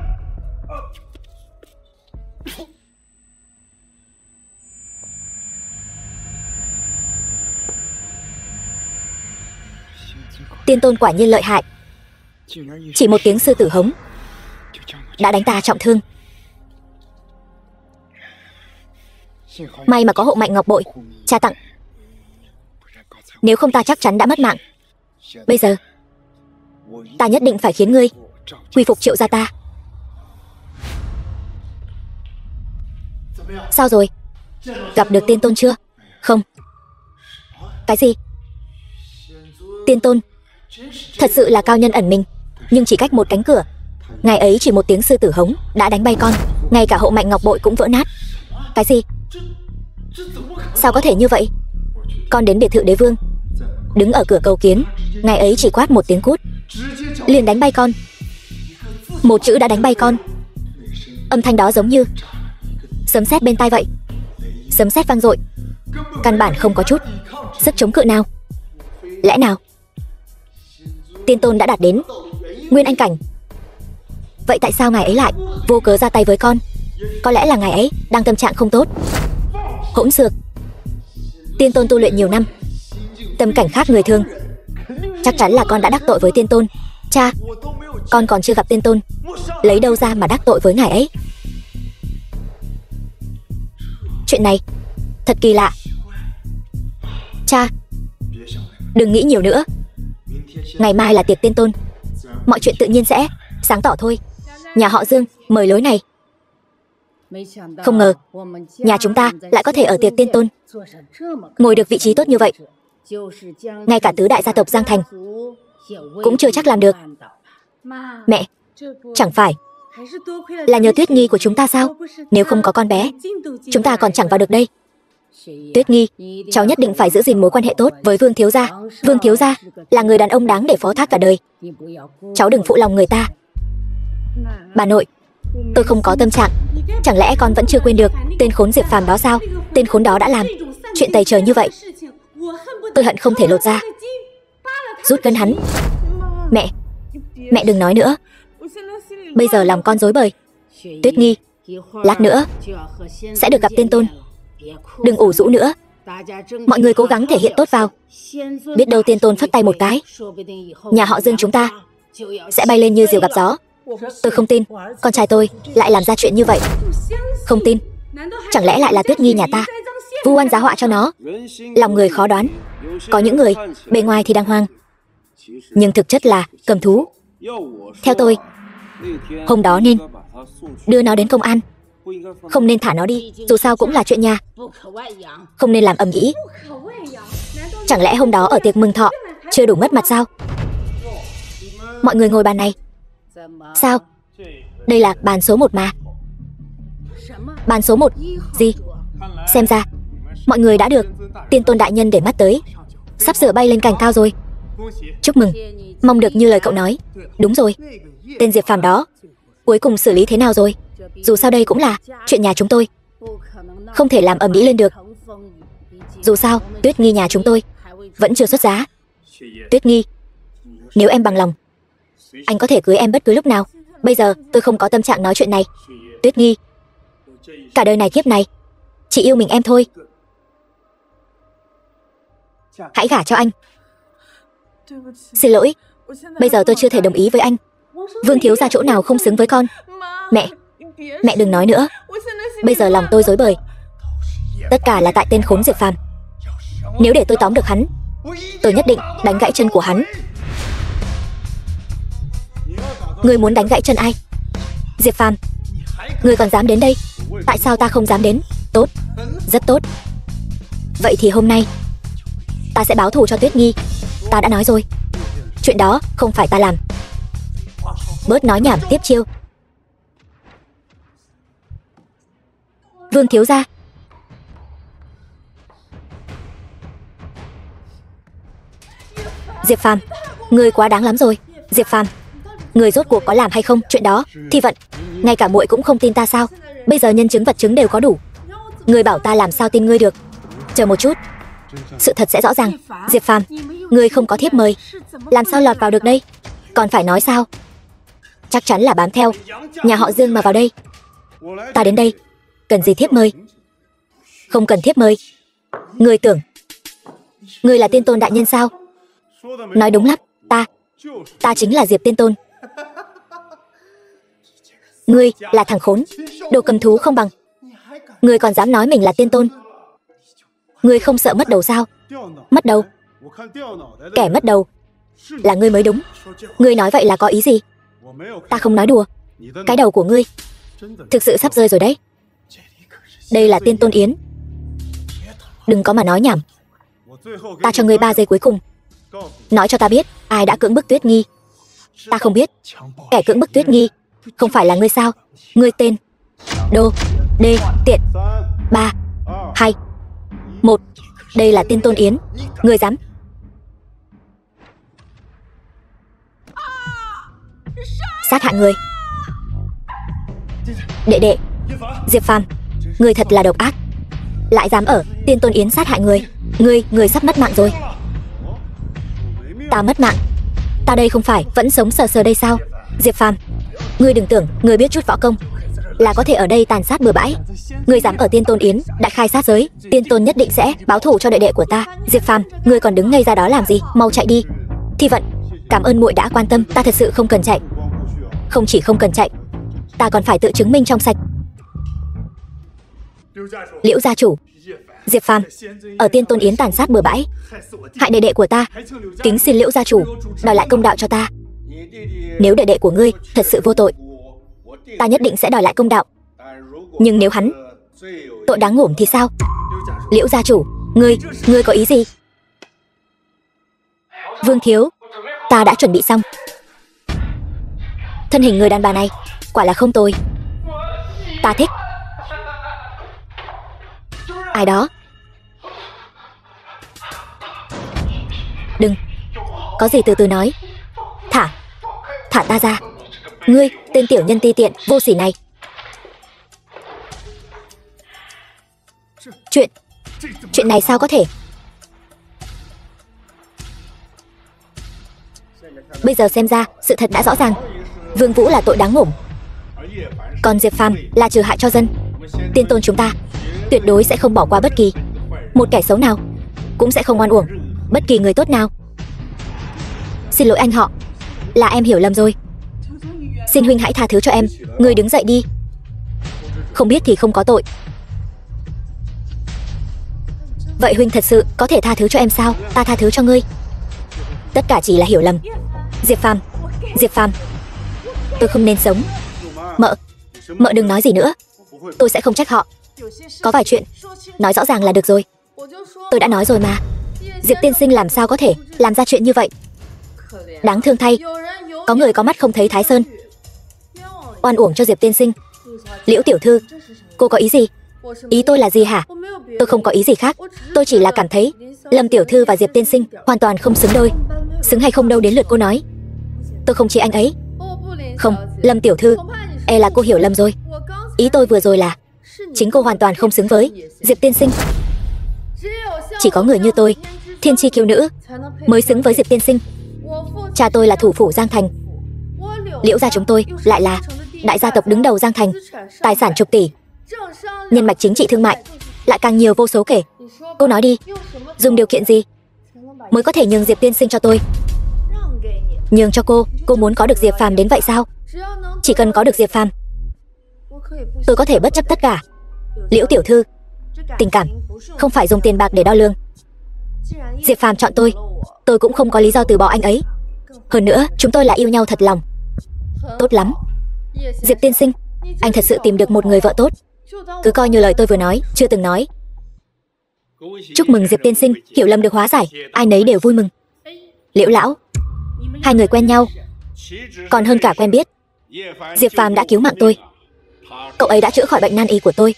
Tiên tôn quả nhiên lợi hại. Chỉ một tiếng sư tử hống đã đánh ta trọng thương. May mà có hộ mạnh ngọc bội cha tặng, nếu không ta chắc chắn đã mất mạng. Bây giờ ta nhất định phải khiến ngươi quy phục Triệu gia ta. Sao rồi? Gặp được tiên tôn chưa? Không. Cái gì? Tiên tôn thật sự là cao nhân ẩn mình, nhưng chỉ cách một cánh cửa. Ngày ấy chỉ một tiếng sư tử hống đã đánh bay con, ngay cả hộ mạnh ngọc bội cũng vỡ nát. Cái gì? Sao có thể như vậy? Con đến biệt thự đế vương, đứng ở cửa cầu kiến. Ngày ấy chỉ quát một tiếng cút, liền đánh bay con. Một chữ đã đánh bay con. Âm thanh đó giống như sấm sét bên tai vậy. Sấm sét vang dội, căn bản không có chút sức chống cự nào. Lẽ nào tiên tôn đã đạt đến Nguyên Anh cảnh? Vậy tại sao ngài ấy lại vô cớ ra tay với con? Có lẽ là ngài ấy đang tâm trạng không tốt. Hỗn xược. Tiên tôn tu luyện nhiều năm, tâm cảnh khác người thường. Chắc chắn là con đã đắc tội với tiên tôn. Cha, con còn chưa gặp tiên tôn, lấy đâu ra mà đắc tội với ngài ấy? Chuyện này thật kỳ lạ. Cha, đừng nghĩ nhiều nữa. Ngày mai là tiệc tiên tôn, mọi chuyện tự nhiên sẽ sáng tỏ thôi. Nhà họ Dương mời lối này. Không ngờ nhà chúng ta lại có thể ở tiệc tiên tôn, ngồi được vị trí tốt như vậy. Ngay cả tứ đại gia tộc Giang Thành cũng chưa chắc làm được. Mẹ, chẳng phải là nhờ Tuyết Nghi của chúng ta sao? Nếu không có con bé, chúng ta còn chẳng vào được đây. Tuyết Nghi, cháu nhất định phải giữ gìn mối quan hệ tốt với Vương thiếu gia. Vương thiếu gia là người đàn ông đáng để phó thác cả đời. Cháu đừng phụ lòng người ta. Bà nội, Tôi không có tâm trạng. Chẳng lẽ con vẫn chưa quên được tên khốn Diệp Phàm đó sao? Tên khốn đó đã làm chuyện tày trời như vậy. Tôi hận không thể lột ra, rút gân hắn. Mẹ đừng nói nữa. Bây giờ lòng con rối bời. Tuyết Nghi, lát nữa sẽ được gặp tiên tôn. Đừng ủ rũ nữa. Mọi người cố gắng thể hiện tốt vào. Biết đâu tiên tôn phất tay một cái, nhà họ Dương chúng ta sẽ bay lên như diều gặp gió. Tôi không tin con trai tôi lại làm ra chuyện như vậy. Không tin. Chẳng lẽ lại là Tuyết Nghi nhà ta vu oan giá họa cho nó? Lòng người khó đoán. Có những người bề ngoài thì đàng hoàng, nhưng thực chất là cầm thú. Theo tôi, hôm đó nên đưa nó đến công an, không nên thả nó đi. Dù sao cũng là chuyện nhà, không nên làm ầm ĩ. Chẳng lẽ hôm đó ở tiệc mừng thọ chưa đủ mất mặt sao? Mọi người ngồi bàn này. Sao? Đây là bàn số 1 mà. Bàn số 1 gì? Xem ra mọi người đã được tiên tôn đại nhân để mắt tới, sắp sửa bay lên cành cao rồi. Chúc mừng. Mong được như lời cậu nói. Đúng rồi. Tên Diệp Phàm đó cuối cùng xử lý thế nào rồi? Dù sao đây cũng là chuyện nhà chúng tôi, không thể làm ầm ĩ lên được. Dù sao Tuyết Nghi nhà chúng tôi vẫn chưa xuất giá. Tuyết Nghi, nếu em bằng lòng, anh có thể cưới em bất cứ lúc nào. Bây giờ tôi không có tâm trạng nói chuyện này. Tuyết Nghi, cả đời này kiếp này chỉ yêu mình em thôi. Hãy gả cho anh. Xin lỗi, bây giờ tôi chưa thể đồng ý với anh. Vương thiếu gia chỗ nào không xứng với con. Mẹ đừng nói nữa. Bây giờ lòng tôi rối bời. Tất cả là tại tên khốn Diệp Phàm. Nếu để tôi tóm được hắn, tôi nhất định đánh gãy chân của hắn. Ngươi muốn đánh gãy chân ai? Diệp Phàm, ngươi còn dám đến đây? Tại sao ta không dám đến? Tốt, rất tốt. Vậy thì hôm nay ta sẽ báo thù cho Tuyết Nghi. Ta đã nói rồi, chuyện đó không phải ta làm. Bớt nói nhảm tiếp chiêu. Vương thiếu gia. Diệp Phàm, ngươi quá đáng lắm rồi. Diệp Phàm, ngươi rốt cuộc có làm hay không chuyện đó? Thi Vận, ngay cả muội cũng không tin ta sao? Bây giờ nhân chứng vật chứng đều có đủ, ngươi bảo ta làm sao tin ngươi được? Chờ một chút, sự thật sẽ rõ ràng. Diệp Phàm, ngươi không có thiếp mời, làm sao lọt vào được đây? Còn phải nói sao? Chắc chắn là bám theo nhà họ Dương mà vào đây. Ta đến đây cần gì thiếp mời? Không cần thiếp mời. Ngươi tưởng ngươi là tiên tôn đại nhân sao? Nói đúng lắm, ta chính là Diệp tiên tôn. Ngươi là thằng khốn, đồ cầm thú không bằng. Ngươi còn dám nói mình là tiên tôn? Ngươi không sợ mất đầu sao? Mất đầu? Kẻ mất đầu là ngươi mới đúng. Ngươi nói vậy là có ý gì? Ta không nói đùa. Cái đầu của ngươi thực sự sắp rơi rồi đấy. Đây là tiên tôn yến. Đừng có mà nói nhảm. Ta cho ngươi 3 giây cuối cùng, nói cho ta biết ai đã cưỡng bức Tuyết Nghi. Ta không biết. Kẻ cưỡng bức Tuyết Nghi không phải là ngươi sao? Ngươi tên Đô Đê Tiện. 3, 2, 1. Đây là tiên tôn yến. Ngươi dám? Sát hại người. Đệ Diệp Phàm, ngươi thật là độc ác, lại dám ở tiên tôn yến sát hại người. Ngươi sắp mất mạng rồi. Ta mất mạng? Ta đây không phải vẫn sống sờ sờ đây sao? Diệp Phàm, ngươi đừng tưởng ngươi biết chút võ công là có thể ở đây tàn sát bừa bãi. Ngươi dám ở tiên tôn yến đại khai sát giới, tiên tôn nhất định sẽ báo thù cho đệ đệ của ta. Diệp Phàm, ngươi còn đứng ngây ra đó làm gì? Mau chạy đi. Thi Vận, cảm ơn muội đã quan tâm. Ta thật sự không cần chạy. Không chỉ không cần chạy, ta còn phải tự chứng minh trong sạch. Liễu gia chủ, Diệp Phàm ở tiên tôn yến tàn sát bừa bãi, hại đệ đệ của ta. Kính xin Liễu gia chủ đòi lại công đạo cho ta. Nếu đệ đệ của ngươi thật sự vô tội, ta nhất định sẽ đòi lại công đạo. Nhưng nếu hắn tội đáng ngủm thì sao? Liễu gia chủ, ngươi có ý gì? Vương thiếu, ta đã chuẩn bị xong. Thân hình người đàn bà này quả là không tồi, ta thích. Ai đó? Đừng, có gì từ từ nói. Thả ta ra. Ngươi, tên tiểu nhân ti tiện, vô sỉ này. Chuyện này sao có thể? Bây giờ xem ra, sự thật đã rõ ràng. Vương Vũ là tội đáng ngủm, còn Diệp Phàm là trừ hại cho dân. Tiên tôn chúng ta tuyệt đối sẽ không bỏ qua bất kỳ một kẻ xấu nào, cũng sẽ không oan uổng bất kỳ người tốt nào. Xin lỗi anh họ, là em hiểu lầm rồi. Xin huynh hãy tha thứ cho em. Ngươi đứng dậy đi. Không biết thì không có tội. Vậy huynh thật sự có thể tha thứ cho em sao? Ta tha thứ cho ngươi. Tất cả chỉ là hiểu lầm. Diệp Phàm, Diệp Phàm, tôi không nên sống. Mợ đừng nói gì nữa. Tôi sẽ không trách họ. Có vài chuyện nói rõ ràng là được rồi. Tôi đã nói rồi mà. Diệp tiên sinh làm sao có thể làm ra chuyện như vậy? Đáng thương thay, có người có mắt không thấy Thái Sơn. Oan uổng cho Diệp tiên sinh. Liễu tiểu thư, cô có ý gì? Ý tôi là gì hả? Tôi không có ý gì khác. Tôi chỉ là cảm thấy Lâm tiểu thư và Diệp tiên sinh hoàn toàn không xứng đôi. Xứng hay không đâu đến lượt cô nói. Tôi không chỉ anh ấy. Không, Lâm tiểu thư, e là cô hiểu lầm rồi. Ý tôi vừa rồi là chính cô hoàn toàn không xứng với Diệp tiên sinh. Chỉ có người như tôi, thiên chi kiêu nữ, mới xứng với Diệp tiên sinh. Cha tôi là thủ phủ Giang Thành. Liễu gia chúng tôi lại là đại gia tộc đứng đầu Giang Thành, tài sản chục tỷ, nhân mạch chính trị thương mại lại càng nhiều vô số kể. Cô nói đi, dùng điều kiện gì mới có thể nhường Diệp tiên sinh cho tôi? Nhường cho cô muốn có được Diệp Phàm đến vậy sao? Chỉ cần có được Diệp Phàm, tôi có thể bất chấp tất cả. Liễu tiểu thư, tình cảm không phải dùng tiền bạc để đo lường. Diệp Phàm chọn tôi cũng không có lý do từ bỏ anh ấy. Hơn nữa, chúng tôi là yêu nhau thật lòng. Tốt lắm. Diệp tiên sinh, anh thật sự tìm được một người vợ tốt. Cứ coi như lời tôi vừa nói chưa từng nói. Chúc mừng Diệp tiên sinh, hiểu lầm được hóa giải, ai nấy đều vui mừng. Liễu lão, hai người quen nhau còn hơn cả quen biết. Diệp Phàm đã cứu mạng tôi. Cậu ấy đã chữa khỏi bệnh nan y của tôi.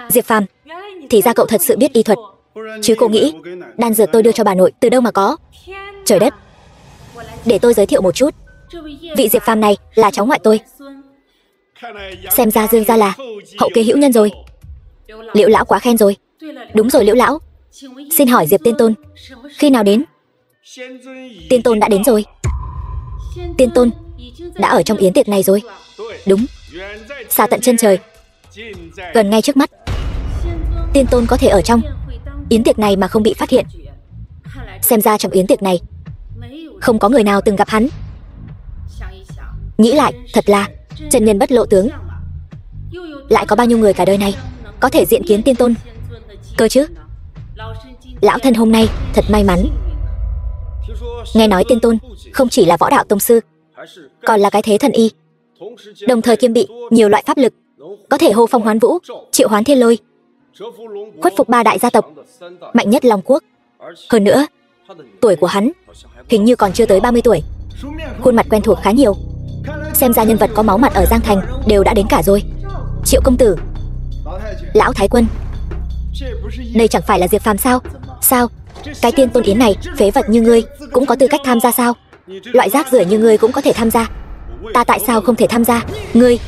Diệp Phàm, thì ra cậu thật sự biết y thuật. Chứ cô nghĩ đan dược tôi đưa cho bà nội từ đâu mà có? Trời đất. Để tôi giới thiệu một chút. Vị Diệp Phàm này là cháu ngoại tôi. Xem ra Dương gia là hậu kế hữu nhân rồi. Liễu lão quá khen rồi. Đúng rồi Liễu lão, xin hỏi Diệp tiên tôn khi nào đến? Tiên tôn đã đến rồi. Tiên tôn đã ở trong yến tiệc này rồi. Đúng, xa tận chân trời, gần ngay trước mắt. Tiên tôn có thể ở trong yến tiệc này mà không bị phát hiện. Xem ra trong yến tiệc này không có người nào từng gặp hắn. Nghĩ lại, thật là chân nhân bất lộ tướng. Lại có bao nhiêu người cả đời này có thể diện kiến tiên tôn cơ chứ? Lão thân hôm nay thật may mắn. Nghe nói tiên tôn không chỉ là võ đạo tông sư, còn là cái thế thần y, đồng thời kiêm bị nhiều loại pháp lực, có thể hô phong hoán vũ, triệu hoán thiên lôi, khuất phục 3 đại gia tộc mạnh nhất Long Quốc. Hơn nữa, tuổi của hắn hình như còn chưa tới 30 tuổi. Khuôn mặt quen thuộc khá nhiều. Xem ra nhân vật có máu mặt ở Giang Thành đều đã đến cả rồi. Triệu công tử, lão thái quân, đây chẳng phải là Diệp Phàm sao? Sao? Cái tiên tôn yến này, phế vật như ngươi cũng có tư cách tham gia sao? Loại rác rưởi như ngươi cũng có thể tham gia. Ta tại sao không thể tham gia? Ngươi,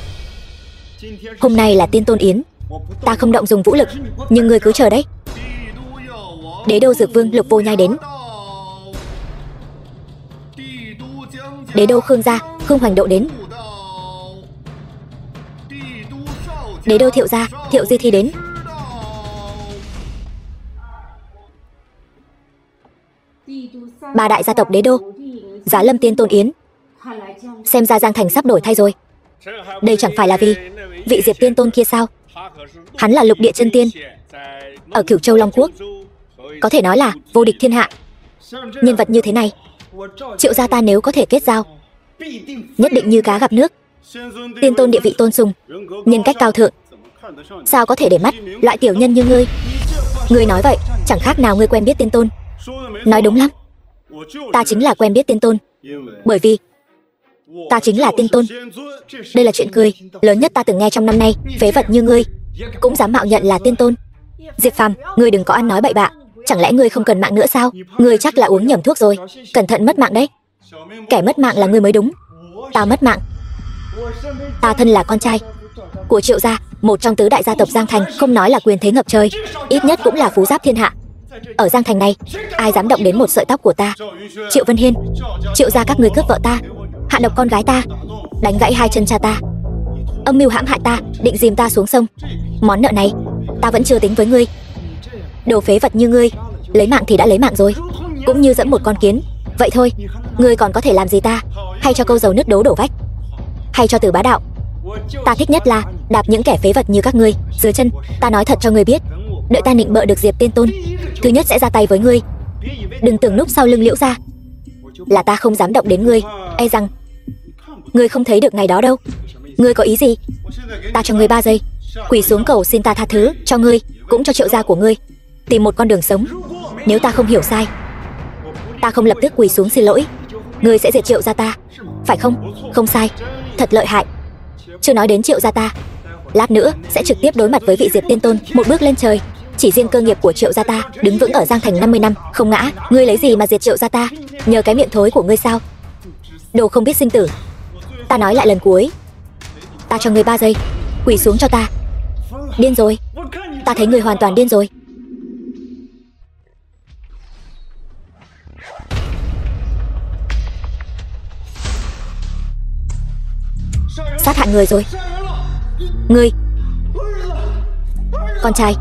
hôm nay là tiên tôn yến, ta không động dùng vũ lực, nhưng ngươi cứ chờ đấy. Đế đô Dược Vương Lục Vô Nhai đến. Đế đô Khương gia Khương Hoành Độ đến. Đế đô Thiệu gia Thiệu Di Thi đến. Ba đại gia tộc đế đô giá lâm tiên tôn yến. Xem ra Giang Thành sắp đổi thay rồi. Đây chẳng phải là vì vị Diệp tiên tôn kia sao? Hắn là lục địa chân tiên ở Cửu Châu Long Quốc, có thể nói là vô địch thiên hạ. Nhân vật như thế này, Triệu gia ta nếu có thể kết giao, nhất định như cá gặp nước. Tiên tôn địa vị tôn sùng, nhân cách cao thượng, sao có thể để mắt loại tiểu nhân như ngươi? Ngươi nói vậy chẳng khác nào ngươi quen biết tiên tôn. Nói đúng lắm, ta chính là quen biết tiên tôn, bởi vì ta chính là tiên tôn. Đây là chuyện cười lớn nhất ta từng nghe trong năm nay. Phế vật như ngươi cũng dám mạo nhận là tiên tôn. Diệp Phàm, ngươi đừng có ăn nói bậy bạ. Chẳng lẽ ngươi không cần mạng nữa sao? Ngươi chắc là uống nhầm thuốc rồi, cẩn thận mất mạng đấy. Kẻ mất mạng là ngươi mới đúng. Tao mất mạng Ta thân là con trai của Triệu gia, một trong tứ đại gia tộc Giang Thành, không nói là quyền thế ngập trời, ít nhất cũng là phú giáp thiên hạ. Ở Giang Thành này, ai dám động đến một sợi tóc của ta? Triệu Vân Hiên, Triệu gia các người cướp vợ ta, hạ độc con gái ta, đánh gãy hai chân cha ta, âm mưu hãm hại ta, định dìm ta xuống sông. Món nợ này ta vẫn chưa tính với ngươi. Đồ phế vật như ngươi, lấy mạng thì đã lấy mạng rồi, cũng như dẫm một con kiến. Vậy thôi, ngươi còn có thể làm gì ta? Hay cho câu dầu nứt đố đổ vách, hay cho từ bá đạo? Ta thích nhất là đạp những kẻ phế vật như các ngươi dưới chân. Ta nói thật cho ngươi biết, đợi ta nịnh bợ được Diệp Tiên Tôn, thứ nhất sẽ ra tay với ngươi. Đừng tưởng núp sau lưng Liễu gia là ta không dám động đến ngươi, e rằng ngươi không thấy được ngày đó đâu. Ngươi có ý gì? Ta cho ngươi 3 giây, quỳ xuống cầu xin ta tha thứ cho ngươi, cũng cho Triệu gia của ngươi tìm một con đường sống. Nếu ta không hiểu sai, ta không lập tức quỳ xuống xin lỗi, ngươi sẽ diệt Triệu gia ta, phải không? Không sai, thật lợi hại. Chưa nói đến Triệu gia ta, lát nữa sẽ trực tiếp đối mặt với vị Diệp Tiên Tôn, một bước lên trời. Chỉ riêng cơ nghiệp của Triệu gia ta đứng vững ở Giang Thành 50 năm không ngã, ngươi lấy gì mà diệt Triệu gia ta? Nhờ cái miệng thối của ngươi sao? Đồ không biết sinh tử. Ta nói lại lần cuối, ta cho ngươi 3 giây, quỳ xuống cho ta. Điên rồi, ta thấy ngươi hoàn toàn điên rồi. Sát hại người rồi. Ngươi, con trai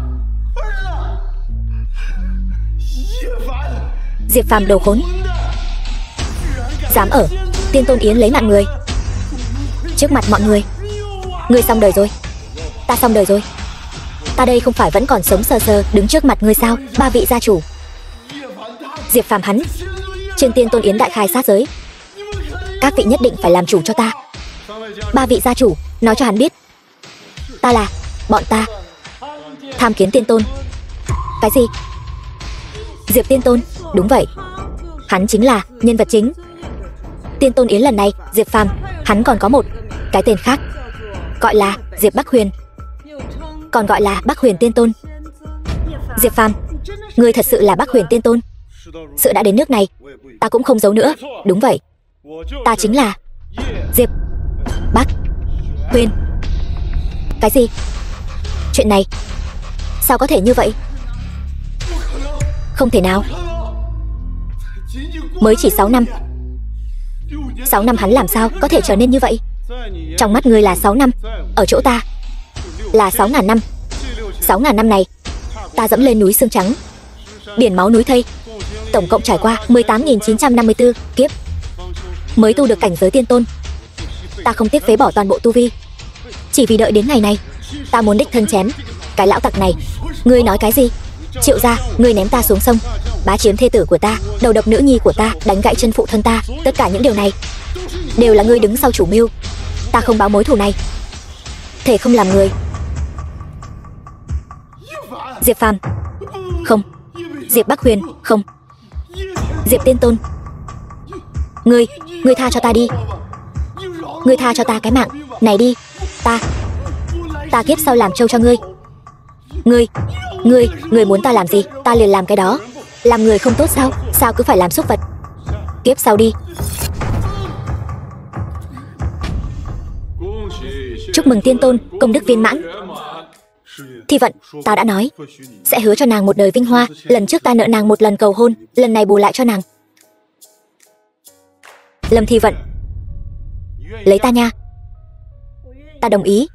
Diệp Phàm, đồ khốn, dám ở Tiên Tôn Yến lấy mạng người trước mặt mọi người. Ngươi xong đời rồi. Ta xong đời rồi. Ta đây không phải vẫn còn sống sờ sờ đứng trước mặt ngươi sao? 3 vị gia chủ Diệp Phàm hắn trên Tiên Tôn Yến đại khai sát giới, các vị nhất định phải làm chủ cho ta. 3 vị gia chủ nói cho hắn biết, ta là bọn ta tham kiến Tiên Tôn. Cái gì? Diệp Tiên Tôn? Đúng vậy, hắn chính là nhân vật chính Tiên Tôn Yến lần này. Diệp Phàm hắn còn có một cái tên khác, gọi là Diệp Bắc Huyền, còn gọi là Bắc Huyền Tiên Tôn. Diệp Phàm, ngươi thật sự là Bắc Huyền Tiên Tôn? Sự đã đến nước này, ta cũng không giấu nữa. Đúng vậy, ta chính là Diệp Bắc Huyền. Cái gì? Chuyện này sao có thể như vậy? Không thể nào. Mới chỉ 6 năm. 6 năm hắn làm sao có thể trở nên như vậy? Trong mắt ngươi là 6 năm, ở chỗ ta là 6.000 năm. 6.000 năm này, ta dẫm lên núi xương trắng, biển máu núi thây, tổng cộng trải qua 18.954 kiếp mới tu được cảnh giới Tiên Tôn. Ta không tiếc phế bỏ toàn bộ tu vi, chỉ vì đợi đến ngày này. Ta muốn đích thân chém cái lão tặc này. Ngươi nói cái gì? Triệu gia, ngươi ném ta xuống sông, bá chiếm thê tử của ta, đầu độc nữ nhi của ta, đánh gãy chân phụ thân ta, tất cả những điều này đều là ngươi đứng sau chủ mưu. Ta không báo mối thù này, thề không làm người. Diệp Phàm, không. Diệp Bắc Huyền, không. Diệp Tiên Tôn, ngươi tha cho ta đi. Ngươi tha cho ta cái mạng này đi. Ta kiếp sau làm trâu cho ngươi. Ngươi muốn ta làm gì, ta liền làm cái đó. Làm người không tốt sao? Sao cứ phải làm súc vật? Kiếp sau đi. Chúc mừng Tiên Tôn, công đức viên mãn. Thi Vận, ta đã nói sẽ hứa cho nàng một đời vinh hoa. Lần trước ta nợ nàng một lần cầu hôn, lần này bù lại cho nàng. Lâm Thi Vận, lấy ta nha. Ta đồng ý.